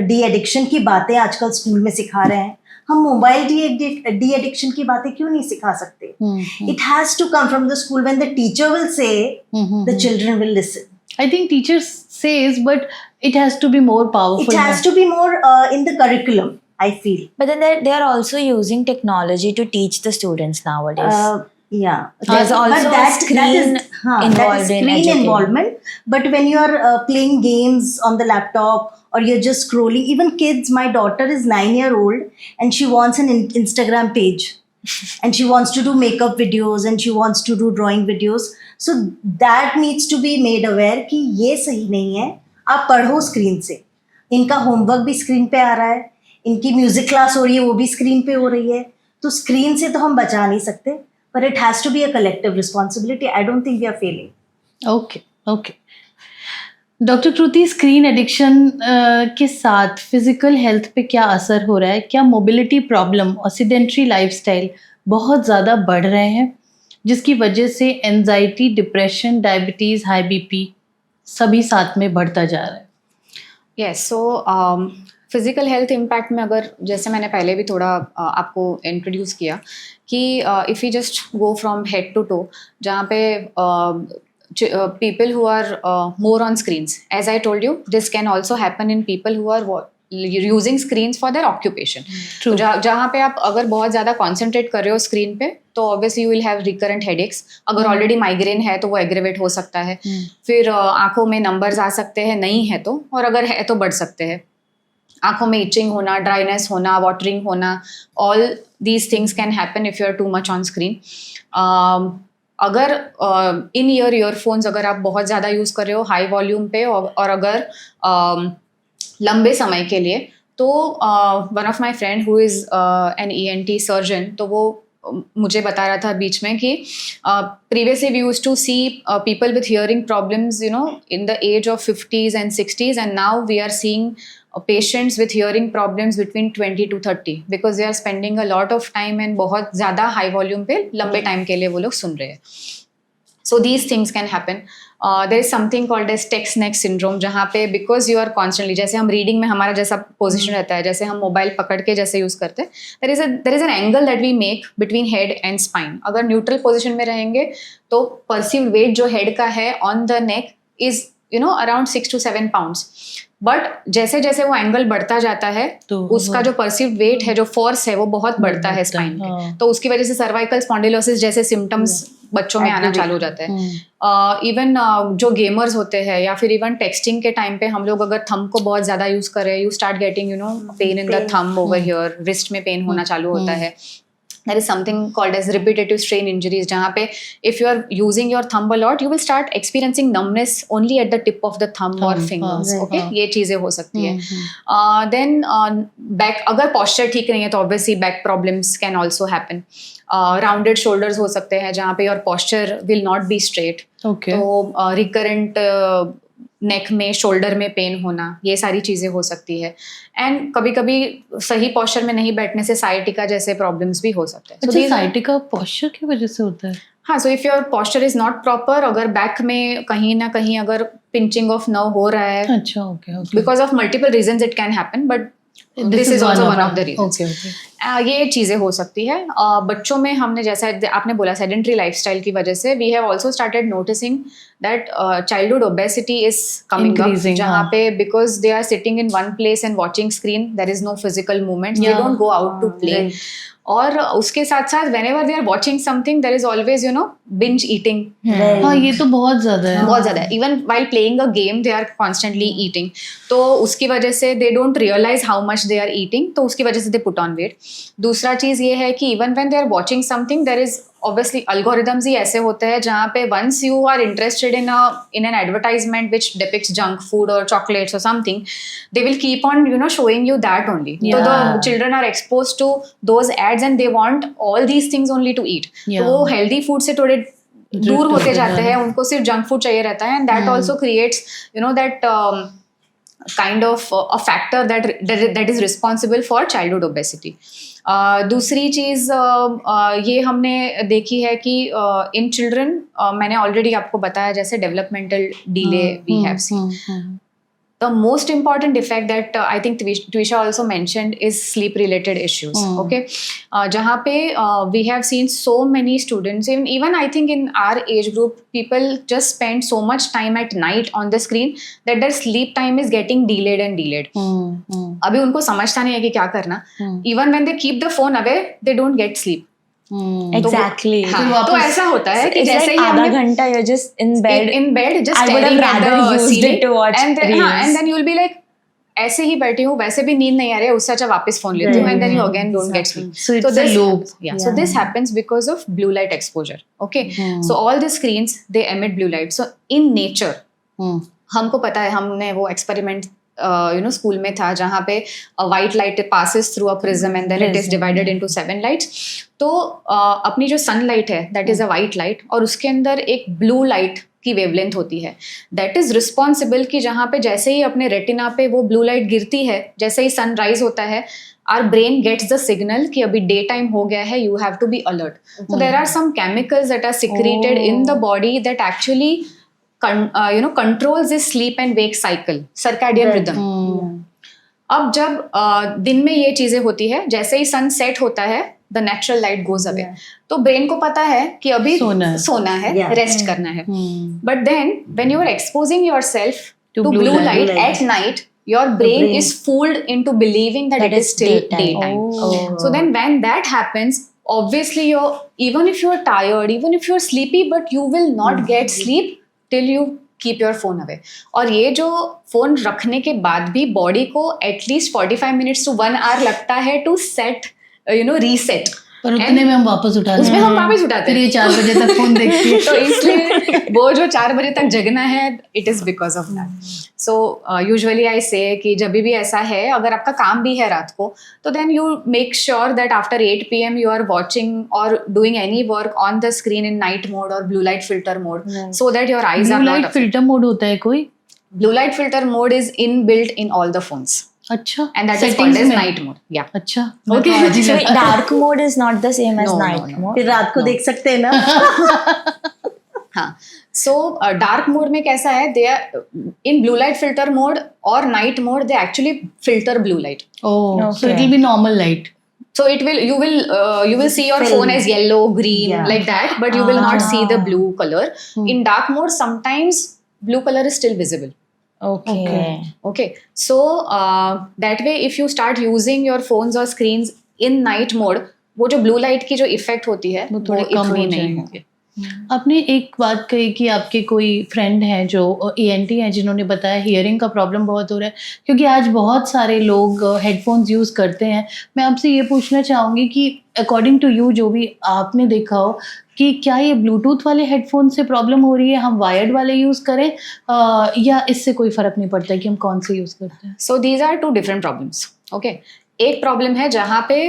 B: डी एडिक्शन की बातें आजकल स्कूल में सिखा रहे हैं, हम मोबाइल डी एडिक्शन की बातें क्यों नहीं सिखा सकते? It has to come from the school. When the teacher will say, the children will listen.
A: I think teachers says, but it has to be more powerful.
B: It has to be more in the curriculum, I feel.
D: But then they are also using technology to teach the students nowadays.
B: Yeah,
D: There's also a screen involved in
B: screen
D: educating.
B: involvement. But when you are playing games on the laptop or you're just scrolling, even kids, my daughter is 9-year-old and she wants an Instagram page and she wants to do makeup videos and she wants to do drawing videos. So that needs to be made aware कि ये सही नहीं है. आप पढ़ो screen से, इनका homework भी स्क्रीन पे आ रहा है, इनकी म्यूजिक क्लास हो रही है वो भी स्क्रीन पे हो रही है, तो स्क्रीन से तो हम बचा नहीं सकते. But it has to be a collective responsibility. I don't think we are failing.
A: Okay. Doctor Kriti, screen addiction के साथ फिजिकल हेल्थ पे क्या असर हो रहा है? क्या मोबिलिटी प्रॉब्लम और सिडेंट्री लाइफस्टाइल बहुत ज़्यादा बढ़ रहे हैं, जिसकी वजह से anxiety, depression, diabetes, high BP सभी साथ में बढ़ता जा रहा है?
C: Yes, so physical health impact में अगर, जैसे मैंने पहले भी थोड़ा आपको इंट्रोड्यूस किया कि if you just go from head to toe, जहाँ पे people who are more on screens, as I told you, this can also happen in people who are using screens for their occupation. तो जहाँ पे आप अगर बहुत ज़्यादा concentrate कर रहे हो स्क्रीन पे, तो obviously you will have recurrent headaches. अगर ऑलरेडी माइग्रेन है तो वो एग्रेवेट हो सकता है. फिर आंखों में नंबर्स आ सकते हैं, नहीं है तो, और अगर है तो बढ़ सकते हैं. आंखों में इचिंग होना, ड्राइनेस होना, वाटरिंग होना, all these things can happen if you are too much on screen. अगर इन ईयरफोन्स अगर आप बहुत ज़्यादा यूज़ कर रहे हो हाई वॉल्यूम पे, और अगर लंबे समय के लिए, तो one of my friend who is an ENT surgeon, तो वो मुझे बता रहा था बीच में कि previously we used to see people with hearing problems in the age of 50s and 60s, and now we are seeing patients with hearing problems between 20 to 30 because they are spending a lot of time and बहुत ज़्यादा high volume पे लंबे time के लिए वो लोग सुन रहे हैं. So these things can happen. There is something called as text neck syndrome, जहाँ पे because you are constantly, जैसे हम रीडिंग में हमारा जैसा पोजिशन रहता है, जैसे हम मोबाइल पकड़ के जैसे यूज़ करते हैं, there is an angle that we make between head and spine. अगर न्यूट्रल पोजिशन में रहेंगे तो परसीव्ड वेट जो हेड का है on the neck is around 6 to 7 pounds. But जैसे जैसे वो एंगल बढ़ता जाता है तो उसका जो परसीव्ड वेट है, जो फोर्स है, वो बहुत बढ़ता है स्पाइन पे. तो उसकी वजह से सर्वाइकल स्पॉन्डिलोसिस जैसे सिम्टम्स बच्चों में आना चालू हो जाता है. इवन जो गेमर्स होते हैं या फिर इवन टेक्सटिंग के टाइम पे हम लोग अगर थंब को बहुत ज़्यादा यूज़ कर रहे हैं, you start getting pain in the thumb over here, wrist में पेन होना चालू होता है. There is something called as repetitive strain injuries, जहाँ पे if you are using your thumb a lot, you will start experiencing numbness only at the tip of the thumb or fingers. Okay, ये चीज़ें हो सकती है. Then back, अगर posture ठीक नहीं है तो obviously back problems can also happen. Rounded shoulders हो सकते हैं जहाँ पे your posture will not be straight.
A: Okay.
C: तो recurrent नेक में, शोल्डर में पेन होना, ये सारी चीज़ें हो सकती है. एंड कभी कभी सही पोस्चर में नहीं बैठने से साइटिका जैसे प्रॉब्लम्स भी हो सकते हैं.
A: अच्छा, साइटिका पोस्चर की वजह से होता है?
C: हाँ, so if your posture is not proper, अगर बैक में कहीं ना कहीं अगर पिंचिंग ऑफ नर्व हो रहा है,
A: अच्छा, okay okay,
C: because of multiple reasons it can happen, but this is also one of the reasons.
A: Okay okay,
C: ये चीज़ें हो सकती है। बच्चों में हमने जैसा आपने बोला सेडेंट्री लाइफस्टाइल की वजह से we have also started noticing that childhood obesity is coming up,
A: Increasing,
C: जहाँ
A: हाँ.
C: पे because they are sitting in one place and watching screen, there is no physical movement, they
A: Yeah.
C: Don't go out to play.
B: Right.
C: और उसके साथ साथ whenever they are watching something there is always binge eating,
B: Right.
A: हाँ ये तो बहुत ज्यादा है,
C: बहुत ज़्यादा है। Even while playing a game they are constantly eating, तो उसकी वजह से they don't realise how much they are eating, तो उसकी वजह से दे पुट ऑन वेट। दूसरा चीज़ ये है कि even when they are watching something there is obviously algorithms ही ऐसे होते हैं जहाँ पे once you are interested in an advertisement which depicts junk food और चॉकलेट्स और something, they will keep on showing you that only, तो the
B: Yeah.
C: Children are expose to those ads and they want all these things only to eat,
A: Yeah.
C: तो वो healthy food से थोड़े दूर
A: Drift
C: होते
A: होते
C: जाते
A: जा
C: हैं, उनको सिर्फ जंक फूड चाहिए रहता है, and that also creates that kind of a factor that is responsible for childhood obesity. दूसरी चीज़ ये हमने देखी है कि इन चिल्ड्रन, मैंने ऑलरेडी आपको बताया जैसे developmental delay we have seen. The most important effect that I think Twisha also mentioned is sleep related issues. Okay, जहाँ पे we have seen so many students, even I think in our age group, people just spend so much time at night on the screen that their sleep time is getting delayed and delayed. अभी उनको समझता नहीं है कि क्या करना. Even when they keep the phone away, they don't get sleep.
D: Exactly.
C: हाँ, तो ऐसा होता है कि
D: It's
C: जैसे
D: like
C: ही
D: आधा
C: हमने
D: घंटा you're just in bed.
C: in bed just
D: I would have
C: staring at
D: rather
C: the
D: used
C: ceiling
D: it to watch
C: and then,
D: reels.
C: and then you'll be like ऐसे ही बैठी हूँ, वैसे भी नींद नहीं आ रही है, उससे अच्छा वापस फोन लेती हूँ, and then you again don't get sleep.
A: So it's a loop.
C: So this happens because of blue light exposure. Okay, so all the screens they emit blue light. So in nature, हमको पता है, हमने वो experiment school में था जहाँ पे white light passes through a prism and then it is divided into 7 lights. तो अपनी जो सनलाइट है that is a white light, और उसके अंदर एक ब्लू लाइट की वेवलेंथ होती है, दैट इज रिस्पॉन्सिबल कि जहाँ पे जैसे ही अपने रेटिना पे वो ब्लू लाइट गिरती है, जैसे ही सनराइज होता है, our brain gets the signal कि अभी डे टाइम हो गया है, you have to be alert. So there are some chemicals that are secreted in the body that actually controls this sleep and wake cycle, circadian rhythm. अब जब दिन में ये चीजें होती है, जैसे ही सन सेट होता है, the natural light goes away, तो ब्रेन को पता है कि अभी सोना है, रेस्ट करना है. But then when you are exposing yourself to blue light at night, your brain is fooled into believing that it is still daytime. So then when that happens, obviously even if you're tired, even if you're sleepy, but you will not get sleep till you keep your phone away. और ये जो phone रखने के बाद भी body को at least 45 minutes to 1 hour लगता है टू सेट रीसेट,
A: पर उतने में हम वापस उठाते हैं,
C: उसमें हम वापस उठाते
A: फिर
C: हैं,
A: ये 4 बजे तक फोन देखती है.
C: तो इसलिए वो जो 4 बजे तक जगना है, it is because of that. So usually I से कि जब भी ऐसा है, अगर आपका काम भी है रात को, तो then you make sure that after 8 PM you are watching और doing any work on the screen in night mode और blue light filter mode, so that your eyes are
A: blue
C: not.
A: Light filter mode होता है कोई?
C: Blue light filter mode is in built in all the phones,
A: अच्छा,
C: and that is called as night mode. Yeah.
A: अच्छा,
C: Okay.
D: So dark mode is not the same as
C: No,
D: night
C: no.
D: mode.
B: फिर रात को देख सकते हैं ना.
C: हाँ, सो डार्क मोड में कैसा है, they are in blue light filter mode और night mode, they actually filter blue light.
A: Oh, so
D: Okay.
A: it will be normal light.
C: So you will see your phone as yellow, green,
B: Yeah.
C: like that, but you will not see the blue color. In dark mode, sometimes blue color is still visible. Okay, so that way if you start using your phones or screens in night mode, वो जो blue light की जो effect होती है,
A: वो थोड़े कम
C: इतनी
A: हो
C: नहीं
A: जाएंगे.
C: होगी.
A: आपने एक बात कही कि आपके कोई फ्रेंड हैं जो ENT हैं, जिन्होंने बताया हियरिंग का प्रॉब्लम बहुत हो रहा है, क्योंकि आज बहुत सारे लोग हेडफोन्स यूज़ करते हैं. मैं आपसे ये पूछना चाहूँगी कि अकॉर्डिंग टू यू, जो भी आपने देखा हो, कि क्या ये ब्लूटूथ वाले हेडफोन से प्रॉब्लम हो रही है, हम वायर्ड वाले यूज़ करें, या इससे कोई फ़र्क नहीं पड़ता है कि हम कौन से यूज़ करते हैं?
C: So these are two different problems. Okay, एक प्रॉब्लम है जहाँ पे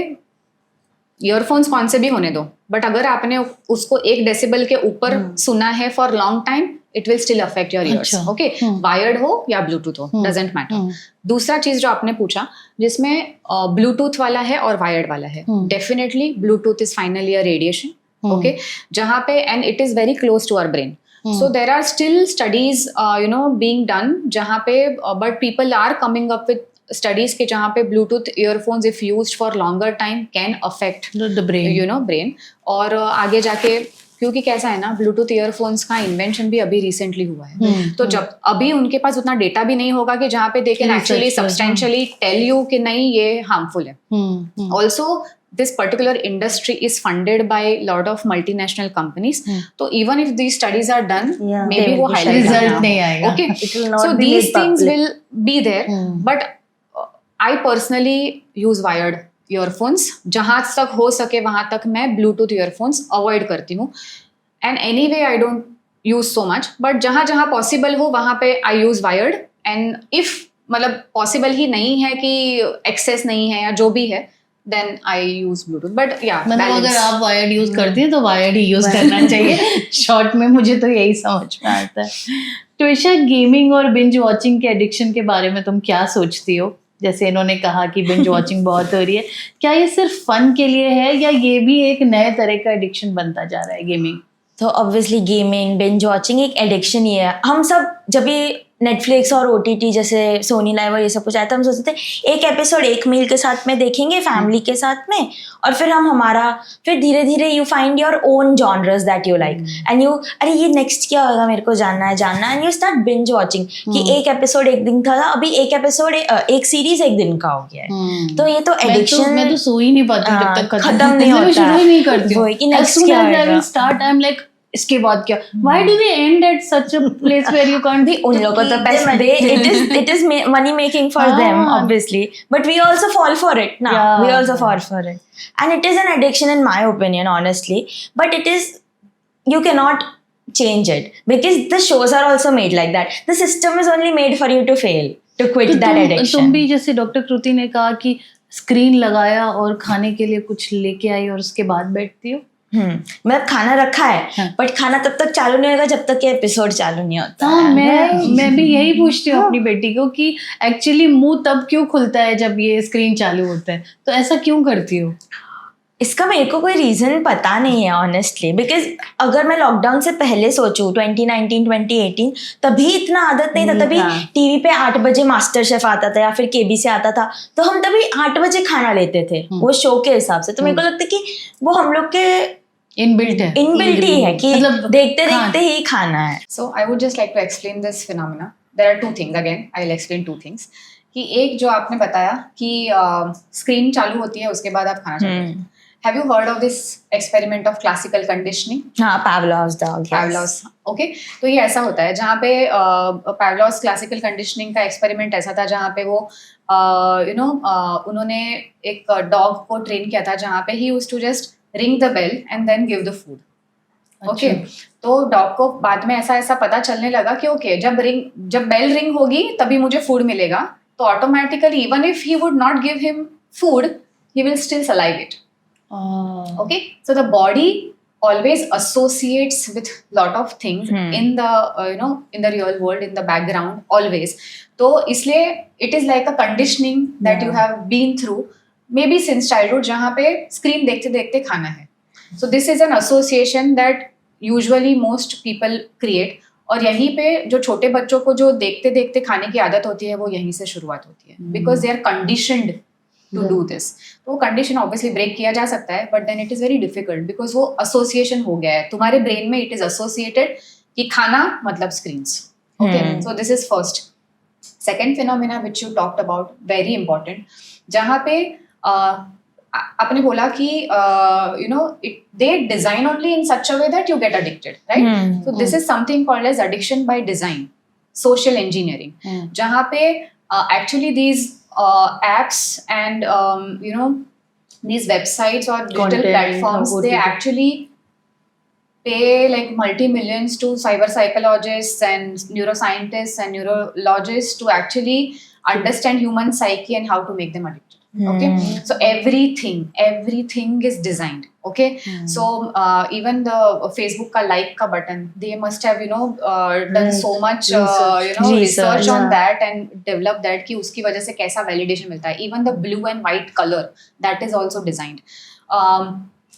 C: ईयरफोन्स कौन से भी होने दो, बट अगर आपने उसको 1 डेसिबल के ऊपर सुना है for long time, it will still affect your ears. Okay, wired हो या ब्लूटूथ हो, डजेंट मैटर. दूसरा चीज जो आपने पूछा, जिसमें ब्लूटूथ वाला है और वायर्ड वाला है, definitely Bluetooth is finally a radiation okay, जहाँ पे and it is very close to our brain. So there are still studies being done जहाँ पे but people are coming up with studies के जहाँ पे Bluetooth earphones if used for longer time can affect
A: the brain.
C: brain. और आगे जाके क्योंकि कैसा है ना, ब्लूटूथ ईयरफोन्स का इन्वेंशन भी अभी रिसेंटली हुआ है, तो जब अभी उनके पास उतना डेटा भी नहीं होगा कि जहाँ पे they can actually substantially tell you कि नहीं ये हार्मफुल है. Also this particular industry is funded by lot of multinational companies, so even if these studies are done, maybe वो highlight
A: result नहीं आएगा.
C: Okay,
B: It will not
C: so
B: be
C: these
B: made
C: things
B: public.
C: will be there, but I personally use wired earphones. जहाँ तक हो सके वहाँ तक मैं ब्लूटूथ earphones अवॉइड करती हूँ. And anyway I don't use so much, but जहाँ जहाँ पॉसिबल हो वहाँ पे I use wired. And if मतलब पॉसिबल ही नहीं है कि एक्सेस नहीं है या जो भी है, then I use Bluetooth. But yeah,
A: मतलब
C: balance.
A: अगर आप वायर्ड यूज करती हैं तो वायर्ड ही यूज करना चाहिए. शॉर्ट में मुझे तो यही समझ में आता है. ट्विशा, गेमिंग और बिंज वॉचिंग के एडिक्शन के बारे में तुम क्या सोचती हो? जैसे इन्होंने कहा कि बिंज वॉचिंग बहुत हो रही है, क्या ये सिर्फ फन के लिए है या ये भी एक नए तरह का एडिक्शन बनता जा रहा है गेमिंग?
D: तो ऑब्वियसली गेमिंग, बिंज वॉचिंग एक एडिक्शन ही है. हम सब जब भी नेटफ्लिक्स और OTT जैसे सोनी लाइव और ये सब कुछ आया था, हम सोचते थे एक एपिसोड एक मील के साथ में देखेंगे फैमिली के साथ में, और फिर धीरे धीरे you find your own genres that you like and you, अरे ये नेक्स्ट क्या होगा, मेरे को जानना है and you start binge watching कि एक एपिसोड एक दिन का था, अभी एक एपिसोड एक सीरीज एक दिन का हो गया है. तो ये तो एडिक्शन,
A: मैं तो सो ही नहीं पाती हूँ जब तक
D: खत्म नहीं होता,
A: शुरू ही नहीं करती हूँ.
D: वही कि next क्या होगा.
A: स्टार्ट आई एम लाइक इसके बाद क्या? Why do they end at such a place where you can't be?
D: उन लोगों को तो पैसे, it is money making for them obviously, but we also fall for it now.
A: Yeah.
D: We also fall for it, and it is an addiction in my opinion, honestly. But it is, you cannot change it because the shows are also made like that. The system is only made for you to fail, to quit that addiction.
A: तुम भी जैसे doctor कृति ने कहा कि screen लगाया और खाने के लिए कुछ लेके आई और उसके बाद बैठती हो.
D: मतलब खाना रखा है, बट खाना तब तक चालू नहीं होगा जब तक ये एपिसोड चालू नहीं होता.
A: हाँ, मैं भी यही पूछती हूँ अपनी बेटी को कि एक्चुअली मुंह तब क्यों खुलता है जब ये स्क्रीन चालू होता है, तो ऐसा क्यों करती हो?
D: इसका मेरे को कोई रीज़न पता नहीं है ऑनेस्टली, बिकॉज अगर मैं लॉकडाउन से पहले सोचूं 2019 2018 तभी इतना आदत नहीं था. तभी टीवी पे 8 बजे मास्टर शेफ आता था या फिर KBC आता था, तो हम तभी 8 बजे खाना लेते थे वो शो के हिसाब से. तो मेरे को लगता है कि वो हम लोग के
A: इनबिल्ट
D: ही है कि
A: मतलब
D: देखते देखते ही खाना है.
C: So I would just like to explain this phenomena. There are two things. Again, I'll explain two things. कि एक जो आपने बताया कि स्क्रीन चालू होती है उसके बाद आप खाना चाहते हैं. Have you heard of this experiment of classical conditioning?
D: हाँ, Pavlov's dog.
C: Pavlov's, okay. तो ये ऐसा होता है जहाँ पे Pavlov's classical conditioning का एक्सपेरिमेंट ऐसा था जहाँ पे वो उन्होंने एक डॉग को ट्रेन किया था जहाँ पे he used to just ring the bell and then give the food. Okay, तो डॉग को बाद में ऐसा पता चलने लगा कि ओके जब बेल रिंग होगी तभी मुझे फूड मिलेगा, तो automatically even if he would not give him food he will still saliva it. Okay, so the body always associates with lot of things in the in the real world, in the background always. तो इसलिए it is like a conditioning that you have been through maybe since childhood जहाँ पे screen देखते देखते खाना है. So this is an association that usually most people create. और यहीं पे जो छोटे बच्चों को जो देखते देखते खाने की आदत होती है वो यहीं से शुरुआत होती है, because they are conditioned to do this. तो वो कंडीशन ऑब्वियसली ब्रेक किया जा सकता है, but then it is very difficult because वो एसोसिएशन हो गया है तुम्हारे ब्रेन में. इट इज एसोसिएटेड कि खाना मतलब screens. Okay, so this is first. Second phenomena which you talked about, very important, जहाँ पे आपने बोला कि they design only in such a way that you get addicted, right? So this is something called age addiction by design, social engineering, जहाँ पे actually these apps and these websites or digital platforms, they actually pay like multi-millions to cyber psychologists and neuroscientists and neurologists to actually understand human psyche and how to make them addicted. Okay, so everything is designed. Okay, so even the Facebook ka like ka button, they must have done so much research on that and develop that कि उसकी वजह से कैसा validation मिलता है. Even the blue and white color, that is also designed.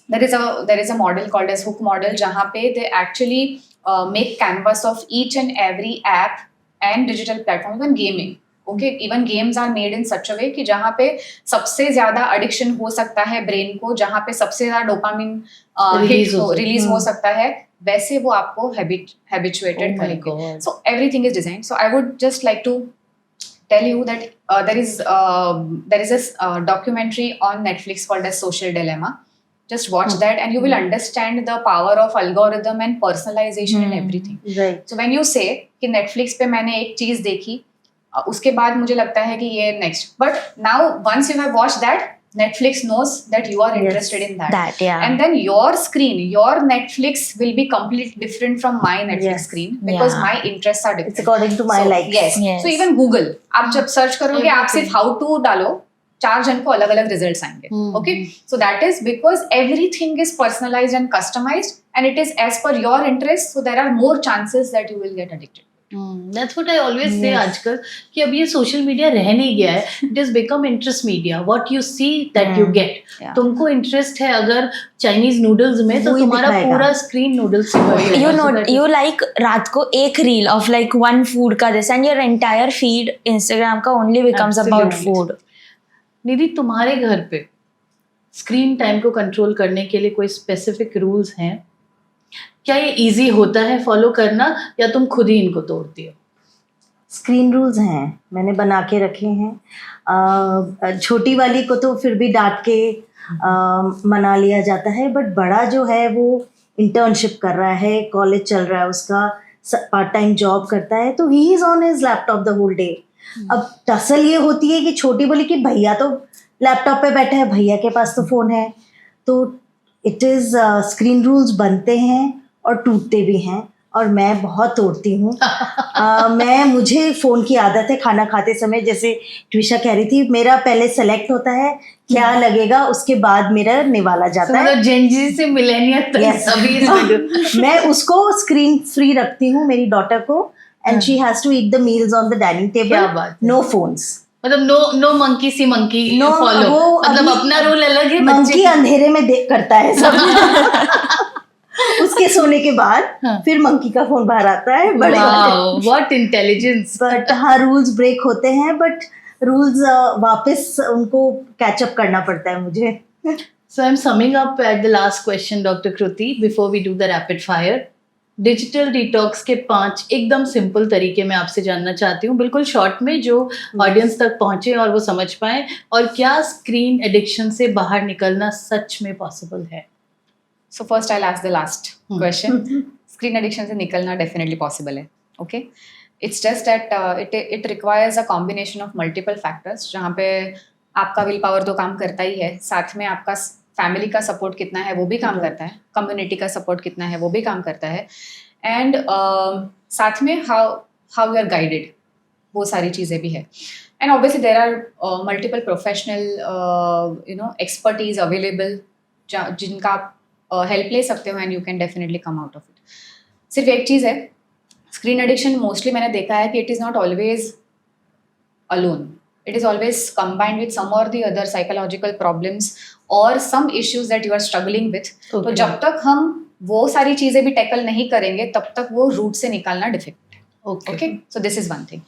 C: there is a model called as hook model जहाँ पे they actually make canvas of each and every app and digital platform, even gaming. Okay, even games are made in such a way कि जहाँ पे सबसे ज्यादा addiction हो सकता है brain को, जहाँ पे सबसे ज्यादा dopamine release हो सकता है, वैसे वो आपको habituated करेंगे. So everything is designed. So I would just like to tell you that there is a documentary on Netflix called as Social Dilemma. Just watch that and you will understand the power of algorithm and personalization and everything.
B: Right.
C: So when you say कि Netflix पे मैंने एक चीज देखी, उसके बाद मुझे लगता है कि ये next. But now once you have watched that, Netflix knows that you are interested in that.
D: Yeah.
C: And then your screen, your Netflix will be completely different from my Netflix screen because
D: Yeah.
C: my interests are different.
B: It's according to my likes.
C: Yes. So even Google, आप जब search करोगे, आप सिर्फ how to डालो, 4 जन को अलग अलग रिजल्ट्स आएंगे. Okay, so that is because everything is personalized and customized and it is as per your interest, so there are more chances that you will get addicted.
A: That's what I always say आजकल कि अब ये social media रह नहीं गया है. It has become interest media. What you see that you get.
C: Yeah.
A: तुमको interest है अगर चाइनीज नूडल्स में तो
B: वही
A: तुम्हारा
B: दिखाएगा.
A: पूरा स्क्रीन नूडल्स से भर
D: You
A: जाएगा.
D: know,
A: So that
D: you like रात को एक reel of like one food का this and your entire feed Instagram का only becomes about
A: Absolutely.
D: food.
A: निधि, तुम्हारे घर पे स्क्रीन टाइम को कंट्रोल करने के लिए कोई स्पेसिफिक रूल्स हैं? क्या ये इजी होता है फॉलो करना या तुम खुद ही इनको तोड़ती हो?
B: स्क्रीन रूल्स हैं, मैंने बना के रखे हैं. छोटी वाली को तो फिर भी डांट के मना लिया जाता है, बट बड़ा जो है वो इंटर्नशिप कर रहा है, कॉलेज चल रहा है उसका, पार्ट टाइम जॉब करता है, तो he is on his laptop the whole day. अब टसल ये होती है कि छोटी बोली कि भैया तो लैपटॉप पे बैठे हैं, भैया के पास तो फ़ोन है. तो इट इज़ स्क्रीन रूल्स बनते हैं और टूटते भी हैं, और मैं बहुत तोड़ती हूँ. मुझे फ़ोन की आदत है खाना खाते समय. जैसे ट्विशा कह रही थी, मेरा पहले सेलेक्ट होता है क्या लगेगा, उसके बाद मेरा निवाला जाता है.
A: जेनजी से मिलेनियल तक
B: Yes.
A: सभी
B: मैं उसको स्क्रीन फ्री रखती हूँ, मेरी डॉटर को, and she has to eat the meals on the dining
A: क्या
B: टेबल.
A: बात है.
B: No phones.
A: मतलब no monkey see monkey
B: No,
A: follow.
B: वो
A: मतलब
B: अभी
A: अपना रूल अलग है,
B: मंकी
A: बच्चे
B: अंधेरे में देख करता है सब. उसके सोने के बाद
A: हाँ.
B: फिर मंकी का फोन बाहर आता है, बड़े वाले.
A: What intelligence.
B: बट हाँ, रूल्स ब्रेक होते हैं, बट रूल्स वापस उनको कैचअप करना पड़ता है मुझे.
A: So I'm summing up at the last question, Dr. Kruti, before we do the rapid fire. Digital detox के 5 एकदम सिंपल तरीके मैं आपसे जानना चाहती हूँ, बिल्कुल शॉर्ट में, जो ऑडियंस तक पहुँचे और वो समझ पाए. और क्या स्क्रीन एडिक्शन से बाहर निकलना सच में पॉसिबल है?
C: So first I'll ask the last question. Screen addiction से निकलना definitely possible है. Okay? It's just that it requires a combination of multiple factors. जहाँ पे आपका विल पावर तो काम करता ही है, साथ में आपका फैमिली का सपोर्ट कितना है वो भी काम करता है, कम्युनिटी का सपोर्ट कितना है वो भी काम करता है, एंड साथ में हाउ यू आर गाइडेड, वो सारी चीज़ें भी है. And obviously there are multiple professional expertise available जिनका आप हेल्प ले सकते हो, and you can definitely come out of it. सिर्फ एक चीज़ है, स्क्रीन एडिक्शन मोस्टली मैंने देखा है कि it is not always alone. It is always combined with some or the other psychological problems or some issues that you are struggling with. तो जब तक हम वो सारी चीज़ें भी टैकल नहीं करेंगे तब तक वो रूट से निकालना डिफिकल्ट है. Okay, so this is one thing.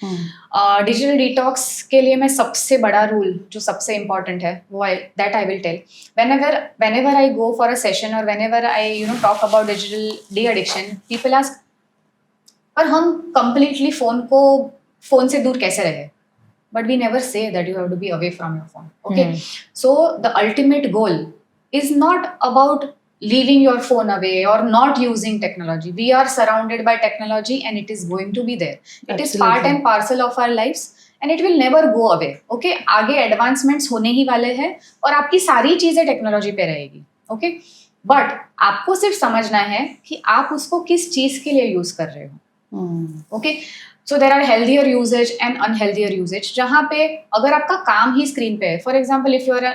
C: Digital detox के लिए मैं सबसे बड़ा रूल जो सबसे इम्पॉर्टेंट है वो that I will tell whenever I go for a session or whenever I talk about digital de-addiction, people ask, पर हम completely फ़ोन से दूर कैसे रहे? But we never say that you have to be away from your phone. Okay. So the ultimate goal is not about leaving your phone away or not using technology. We are surrounded by technology and it is going to be there. It is part and parcel of our lives and it will never go away. Okay. आगे advancements होने ही वाले हैं और आपकी सारी चीजें technology पे रहेगी. Okay. But आपको सिर्फ समझना है कि आप उसको किस चीज के लिए यूज कर रहे हो. Okay. So there are healthier uses and unhealthier uses, जहाँ पे अगर आपका काम ही स्क्रीन पे है, for example if you are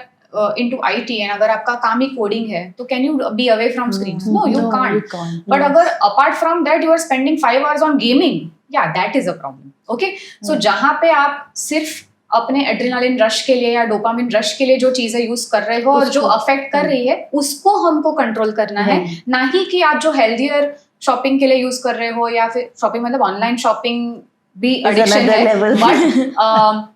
C: into IT and अगर आपका काम ही कोडिंग है, तो can you be away from screen? No, you can't. But अगर apart from that you are spending 5 hours on gaming, या that is a problem. Okay, so जहाँ पे आप सिर्फ अपने एड्रेनालिन रश के लिए या डोपामिन रश के लिए जो चीजें यूज कर रहे हो और जो
A: उसको-
C: अफेक्ट कर रही है उसको हमको कंट्रोल करना है, ना ही कि आप जो हेल्दियर शॉपिंग के लिए यूज कर रहे हो या फिर शॉपिंग मतलब ऑनलाइन शॉपिंग भी एडिक्शन
B: another
C: है,
B: level.
C: बट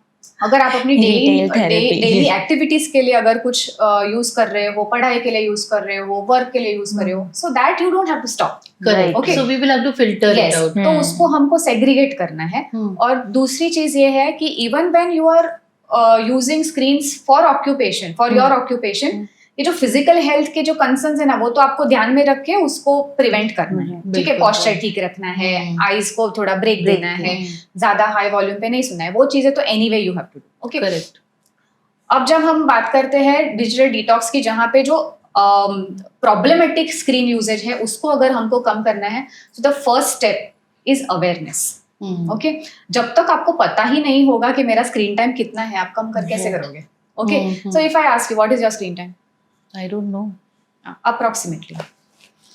C: अगर आप अपनी
D: Retail therapy.
C: डेली एक्टिविटीज के लिए अगर कुछ यूज कर रहे हो, पढ़ाई के लिए यूज कर रहे हो, वर्क के लिए यूज कर रहे हो, so that you don't have to stop.
A: Correct,
C: Okay.
A: So we will have to filter it out.
C: तो उसको हमको सेग्रीगेट करना है। और दूसरी चीज ये है कि even when you are using screens for occupation, for your occupation, ये जो फिजिकल हेल्थ के जो कंसर्न्स है ना, वो तो आपको ध्यान में रख के उसको प्रिवेंट करना है, ठीक है।
A: बिल्कुल।
C: पॉस्चर ठीक रखना है, आईज को थोड़ा ब्रेक देना है, ज्यादा हाई वॉल्यूम पे नहीं सुनना है, वो चीजें तो anyway you have to do, okay.
A: Correct.
C: अब जब हम बात करते हैं डिजिटल डिटॉक्स की, जहाँ पे जो प्रॉब्लमेटिक स्क्रीन यूजेज है उसको अगर हमको कम करना है, तो the first step is awareness, okay. जब तक आपको पता ही नहीं होगा कि मेरा स्क्रीन टाइम कितना है, आप कम कर कैसे करोगे, okay. So if I ask you what is your screen time,
A: I don't know,
C: approximately,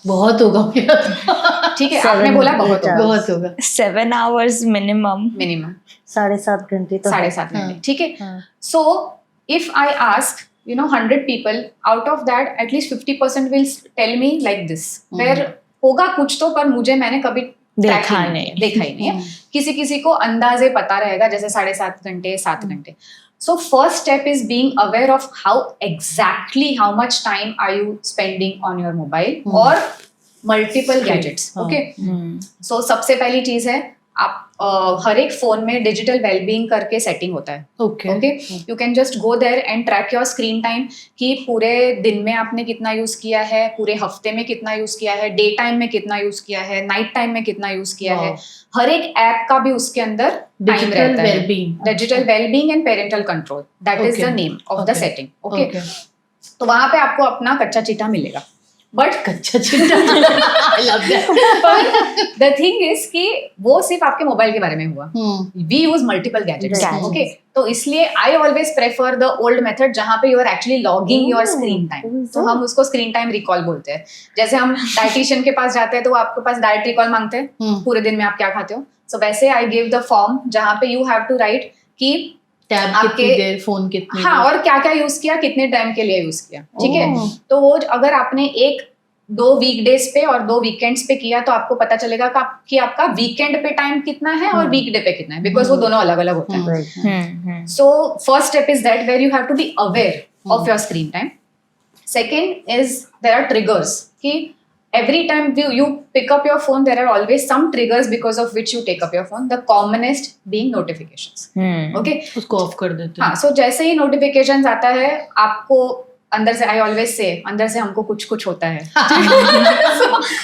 A: बहुत होगा मेरा।
C: ठीक है, आपने बोला बहुत होगा,
A: बहुत होगा।
D: 7 hours minimum.
C: मिनिमम
B: 7.5 घंटे तो है।
C: 7.5 घंटे,
A: हाँ।
C: ठीक है।
B: हाँ।
C: So if I ask 100 people, out of that at least 50% will tell me like this, where होगा कुछ तो, पर मुझे मैंने कभी
D: देखा नहीं।
C: देखा ही नहीं है। किसी को अंदाजे पता रहेगा, जैसे 7.5 घंटे 7 घंटे। So first step is being aware of how much time are you spending on your mobile or multiple gadgets, okay. So सबसे पहली चीज है, आप हर एक फोन में डिजिटल वेलबींग करके सेटिंग होता है,
A: okay
C: okay. You can just go there and track your screen time, कि पूरे दिन में आपने कितना यूज किया है, पूरे हफ्ते में कितना यूज किया है, डे टाइम में कितना यूज किया है, नाइट टाइम में कितना यूज किया है। हर एक ऐप का भी उसके अंदर टाइम
A: डिजिटल
C: रहता है।
A: Wellbeing,
C: digital wellbeing and parental control, that is the
A: Okay.
C: Name of the
A: Okay.
C: Setting, okay.
A: Okay.
C: तो वहां पे आपको अपना कच्चा चिट्ठा मिलेगा, बट
A: कच्चा चिट्ठा, I love that.
C: The thing is कि वो सिर्फ आपके मोबाइल के बारे में हुआ, we use multiple gadgets,
B: Gadgets.
C: Okay. तो इसलिए I always prefer the old method, जहाँ पे you are actually logging your screen time. तो हम उसको स्क्रीन टाइम रिकॉल बोलते हैं। जैसे हम डाइटिशियन के पास जाते हैं तो वो आपके पास डाइट रिकॉल मांगते हैं, पूरे दिन में आप क्या खाते हो। सो वैसे आई गिव द फॉर्म जहाँ पे यू हैव टू राइट कि
A: टैब
C: आपके-
A: कितनी देर, फोन कितनी
C: हाँ,
A: देर।
C: और क्या क्या यूज किया, कितने टाइम के लिए यूज किया, ठीक है। तो वो अगर आपने 1-2 वीकडेज पे और 2 वीकेंड्स पे किया, तो आपको पता चलेगा कि आपका वीकेंड पे टाइम कितना है और वीकडे पे कितना है, बिकॉज वो दोनों अलग अलग होते हैं।
B: Right.
C: So first step is that where you have to be aware of your screen time. Second is there are triggers. कि every time you pick up your phone, there are always some triggers because of which you take up your phone. The commonest being notifications. Okay.
A: उसको of कर देते हैं।
C: हाँ, so जैसे ही notifications आता है, आपको अंदर से, I always say, अंदर से हमको कुछ होता है। So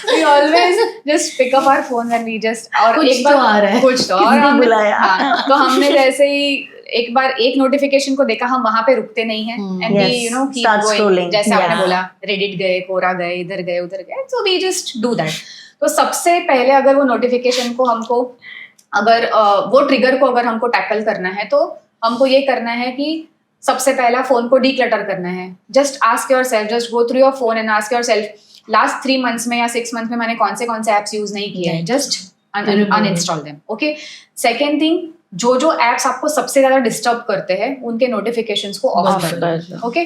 C: we always just pick up our phone and we just, और
A: कुछ
C: एक बार
A: तो आ रहा है।
C: कुछ तो, और
B: किसने
C: हमने-
B: बुलाया?
C: हाँ, तो हमने जैसे ही एक बार एक नोटिफिकेशन को देखा, हम वहां पे रुकते नहीं हैं, and we
B: Yes,
C: keep
B: start
C: going.
B: scrolling.
C: जैसे आपने
D: Yeah.
C: बोला, रेडिट गए, कोरा गए, इधर गए उधर गए, so we just do that. तो सबसे पहले अगर वो नोटिफिकेशन को हमको, अगर वो ट्रिगर को अगर हमको टैकल करना है, तो हमको ये करना है कि सबसे पहला फोन को डीक्लटर करना है। Just ask your self, just go through your phone and ask your self, last 3 months में या 6 months में मैंने कौन से एप्स यूज नहीं किए हैं, just uninstall them, okay. Second thing, जो एप्स आपको सबसे ज्यादा डिस्टर्ब करते हैं, उनके नोटिफिकेशंस को ऑफ
A: बंद
C: कर
A: कर
C: दो,
A: दो।
C: Okay.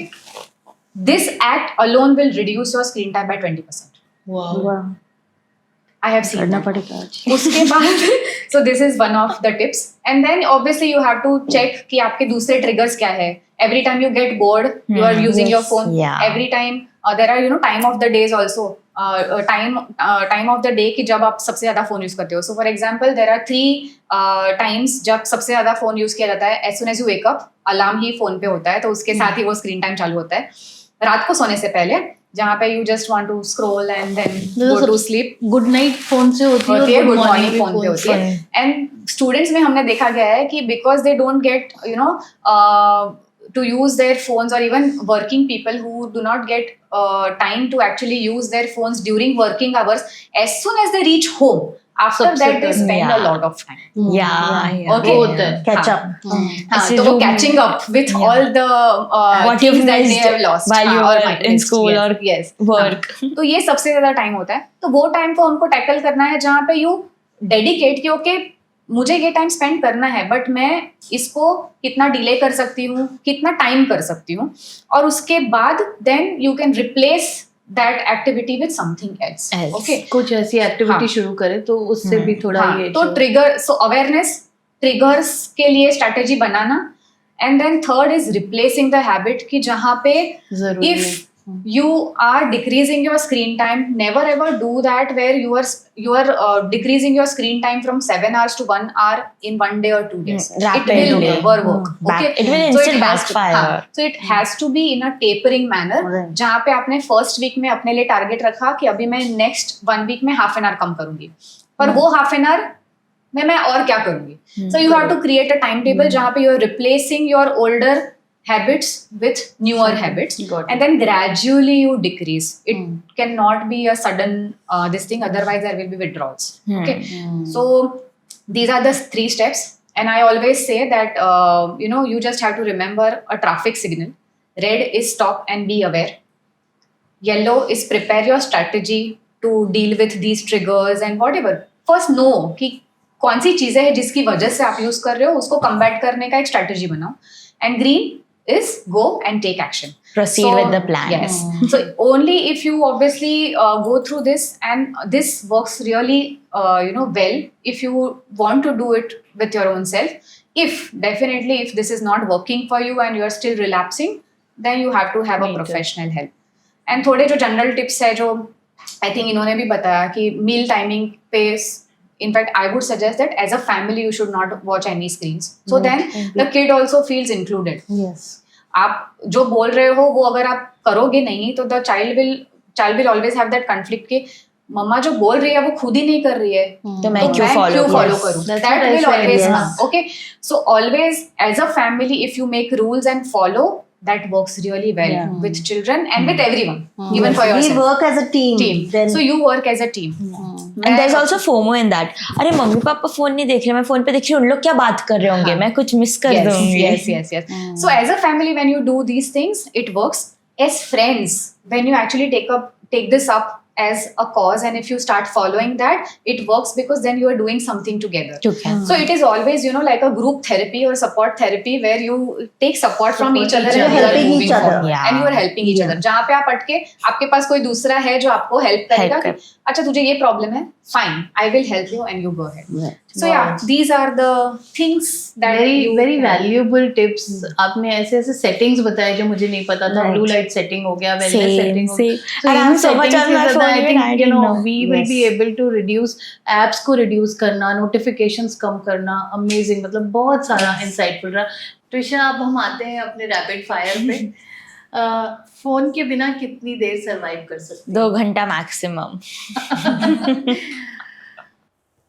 C: This act alone will reduce your screen time by 20%.
A: Wow,
B: Wow.
C: I have seen
B: करना
C: that.
B: पड़ेगा आज।
C: उसके बाद so this is one of the tips, and then obviously you have to check कि आपके दूसरे triggers क्या है. Every time you get bored, you are using your
B: Yes,
C: phone.
D: yeah.
C: Every time there are time of the days also. Time of the day कि जब आप सबसे ज्यादा फोन यूज करते हो. So for example, there are 3 times जब सबसे ज्यादा फोन यूज किया जाता है. As soon as you wake up, alarm he phone पे होता है, तो उसके साथ ही वो स्क्रीन टाइम चालू होता है. रात को सोने से पहले, जहाँ पे you just want to scroll and then go to sleep.
A: Good night phone से होती है,
C: होती है,
A: और
C: good
A: good
C: morning
A: morning
C: phone पे
A: भी
C: होती है. एंड स्टूडेंट्स में हमने देखा गया है कि because they don't get to use their phones, or even working people who do not get time to actually use their phones during working hours, as soon as they reach home, after
A: सबसे
C: that they
A: पहले,
C: spend a
D: yeah.
C: lot of time.
D: Yeah.
C: Okay.
A: वो होता है.
B: Catch
C: हाँ.
B: up.
C: हाँ,
D: ऐसे
C: तो वो
D: जो-
C: catching up with
D: Yeah.
C: all the
D: What you
C: things that they
D: missed
C: have lost
D: while you
C: हाँ, और
D: were
C: might
D: in
C: missed,
D: school
C: yes,
D: or
C: yes.
D: work.
C: हाँ. तो ये सबसे ज्यादा टाइम होता है. तो वो टाइम को हमको टैकल करना है, जहाँ पे यू डेडिकेट कि ओके मुझे ये टाइम स्पेंड करना है, बट मैं इसको कितना डिले कर सकती हूँ, कितना टाइम कर सकती हूँ, और उसके बाद then you can replace that activity with something else.
D: Else.
C: Okay,
A: कुछ ऐसी एक्टिविटी
C: हाँ.
A: शुरू करे तो उससे भी थोड़ा
C: हाँ,
A: ये
C: तो
A: जो
C: ट्रिगर, सो अवेयरनेस, ट्रिगर्स के लिए स्ट्रेटेजी बनाना, and then third is replacing the habit कि जहाँ पे
A: जरूरी है.
C: if you are decreasing your screen time, never ever do that where you are decreasing your screen time from 7 hours to 1 hour in 1 day or 2 days. It
D: Rapidly.
C: will never work. Okay,
D: It will
C: so
D: instant
C: it has to,
D: backfire.
C: हाँ, so it has to be in a tapering manner.
B: Right.
C: जहाँ पे आपने first week में अपने लिए target रखा कि अभी मैं नेक्स्ट 1 वीक में हाफ एन आवर कम करूंगी, पर वो हाफ एन आवर में मैं और क्या करूंगी. So you have to create a timetable जहाँ पे you are replacing your older habits with newer habits,
A: Got
C: and
A: it.
C: then gradually you decrease. It cannot be a sudden this thing, otherwise there will be withdrawals. Okay, so these are the 3 steps, and I always say that you just have to remember a traffic signal. Red is stop and be aware. Yellow is prepare your strategy to deal with these triggers and whatever. First know कि कौन सी चीजें हैं जिसकी वजह से आप use कर रहे हो, उसको कम्बैट करने का एक स्ट्रेटजी बनाओ. And green is go and take action.
D: Proceed with the plan.
C: Yes. So only if you obviously go through this, and this works really well if you want to do it with your own self. If definitely if this is not working for you and you are still relapsing, then you have to have a
A: Need it.
C: professional help. And थोड़े जो general tips है जो I think इन्होंने भी बताया कि meal timing पे, in fact I would suggest that as a family you should not watch any screens, so then the kid also feels included.
B: Yes.
C: आप जो बोल रहे हो वो अगर आप करोगे नहीं तो the child will always have that conflict कि मम्मा जो बोल रही है वो खुद ही नहीं कर रही है,
D: तो मैं क्यों follow
C: करूं.
A: That's
C: That
A: what I
C: will
A: said,
C: always
B: yes.
C: come. Okay, so always as a family if you make rules and follow, that works really well
B: Yeah.
C: with children and with everyone, even
B: Yes,
C: for
B: we
C: yourself.
B: work as a team. Then
C: So you work as a team.
D: And there's also FOMO in that. अरे mummy papa phone नहीं देख रहे, मैं phone पे देख रही हूँ, उन लोग क्या बात कर रहे होंगे, मैं कुछ मिस कर दूंगी.
C: Yes. So as a family, when you do these things, it works. As friends, when you actually take this up as a cause, and if you start following that, it works because then you are doing something together. So it is always like a group therapy or support therapy where you take support from each other,
B: each
C: and
B: other.
C: you are
B: Helping
C: moving
B: each other.
C: forward.
D: Yeah.
C: And you are helping each other. जहाँ पे आप अटके, आपके पास कोई दूसरा है जो आपको हेल्प करेगा कि अच्छा तुझे ये प्रॉब्लम है, fine, I will help you and you go ahead.
B: Right.
C: So yeah, these are the things that
A: very
C: can-
A: valuable tips. आपने ऐसे ऐसे सेटिंग्स बताए जो मुझे नहीं पता था.
B: Right.
A: ब्लू लाइट सेटिंग हो गया, वेलनेस सेटिंग हो गया.
D: Same. And I have so much on my phone, even I didn't know.
A: we will be
B: Yes.
A: able to reduce apps को reduce करना, notifications कम करना. Amazing, मतलब बहुत सारा insightful रहा. ट्रिशा, अब हम आते हैं अपने रैपिड फायर पे. फोन के बिना कितनी देर सरवाइव कर सकते हैं?
D: 2 घंटा मैक्सिमम.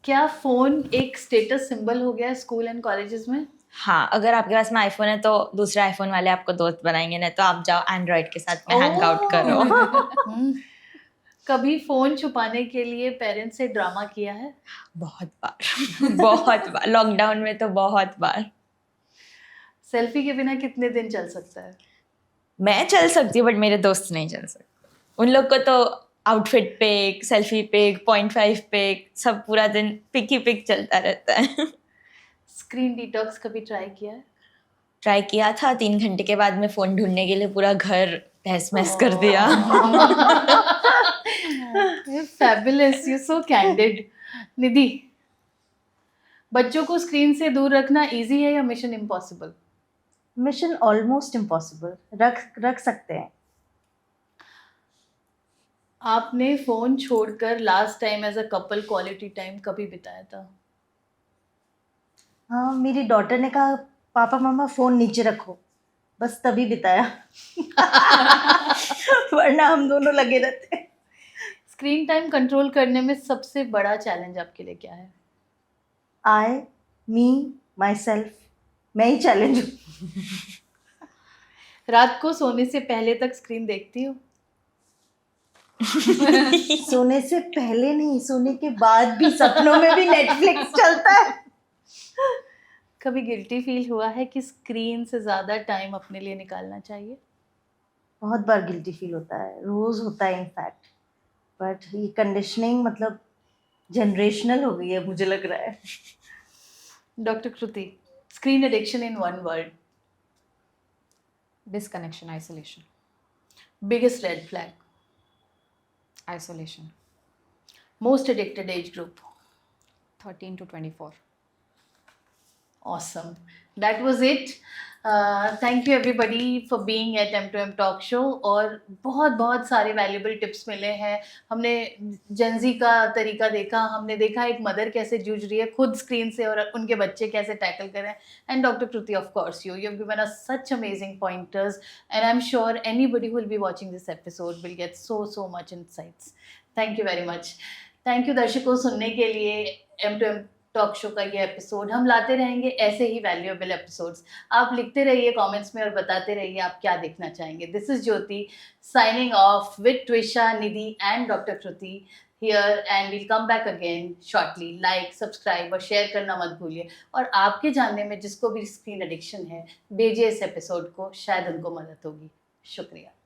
A: क्या फोन एक स्टेटस सिंबल हो गया स्कूल एंड कॉलेजेस में?
D: हाँ, अगर आपके पास में आईफोन है तो दूसरे आईफोन वाले आपको दोस्त बनाएंगे, नहीं तो आप जाओ एंड्रॉइड के साथ में हैंग आउट करो.
A: कभी फोन छुपाने के लिए पेरेंट्स से ड्रामा किया है?
D: बहुत बार. लॉकडाउन में तो बहुत बार.
A: सेल्फी के बिना कितने दिन चल सकता है?
D: मैं चल सकती हूँ बट मेरे दोस्त नहीं चल सकते. उन लोग को तो outfit pick, selfie pick, 0.5 pick, सब पूरा दिन पिक ही पिक चलता रहता है.
A: स्क्रीन डिटॉक्स कभी ट्राई किया है?
D: ट्राई किया था, 3 घंटे के बाद में फ़ोन ढूंढने के लिए पूरा घर तहस महस कर दिया.
A: Fabulous, you so candid. Nidhi, बच्चों को स्क्रीन से दूर रखना इजी है या mission impossible?
B: Mission almost impossible. रख सकते हैं.
A: आपने फोन छोड़कर last time as a couple quality time कभी बिताया था?
B: हाँ, मेरी डॉटर ने कहा पापा मम्मा फ़ोन नीचे रखो, बस तभी बिताया. वरना हम दोनों लगे रहते.
A: स्क्रीन टाइम कंट्रोल करने में सबसे बड़ा चैलेंज आपके लिए क्या है?
B: आई, मी, माई सेल्फ, मैं ही चैलेंज हूँ.
A: रात को सोने से पहले तक स्क्रीन देखती हो?
B: सोने से पहले नहीं, सोने के बाद भी सपनों में भी नेटफ्लिक्स चलता है.
A: कभी गिल्टी फील हुआ है कि स्क्रीन से ज़्यादा टाइम अपने लिए निकालना चाहिए?
B: बहुत बार गिल्टी फील होता है, रोज़ होता है इनफैक्ट. बट ये कंडीशनिंग मतलब जनरेशनल हो गई है, मुझे लग रहा है.
A: Dr. Kruti, screen addiction in one word.
C: Disconnection, isolation.
A: Biggest red flag.
C: Isolation.
A: Most addicted age group.
C: 13 to 24.
A: Awesome. That was it. Thank you everybody for being at M2M Talk Show. और बहुत बहुत सारे valuable tips मिले हैं. हमने Gen Z का तरीका देखा, हमने देखा एक मदर कैसे जूझ रही है खुद स्क्रीन से और उनके बच्चे कैसे टैकल करें. And doctor Kriti, of course you have given us such amazing pointers, and I am sure anybody who will be watching this episode will get so much insights. Thank you very much. Thank you दर्शकों सुनने के लिए. M2M talk show का ये episode हम लाते रहेंगे, ऐसे ही valuable episodes. आप लिखते रहिए कमेंट्स में और बताते रहिए आप क्या देखना चाहेंगे. This is Jyoti signing off with Twisha, Nidhi and doctor Kriti here, and will come back again shortly. Like, subscribe और शेयर करना मत भूलिए. और आपके जानने में जिसको भी स्क्रीन एडिक्शन है, भेजिए इस एपिसोड को, शायद उनको मदद होगी. शुक्रिया.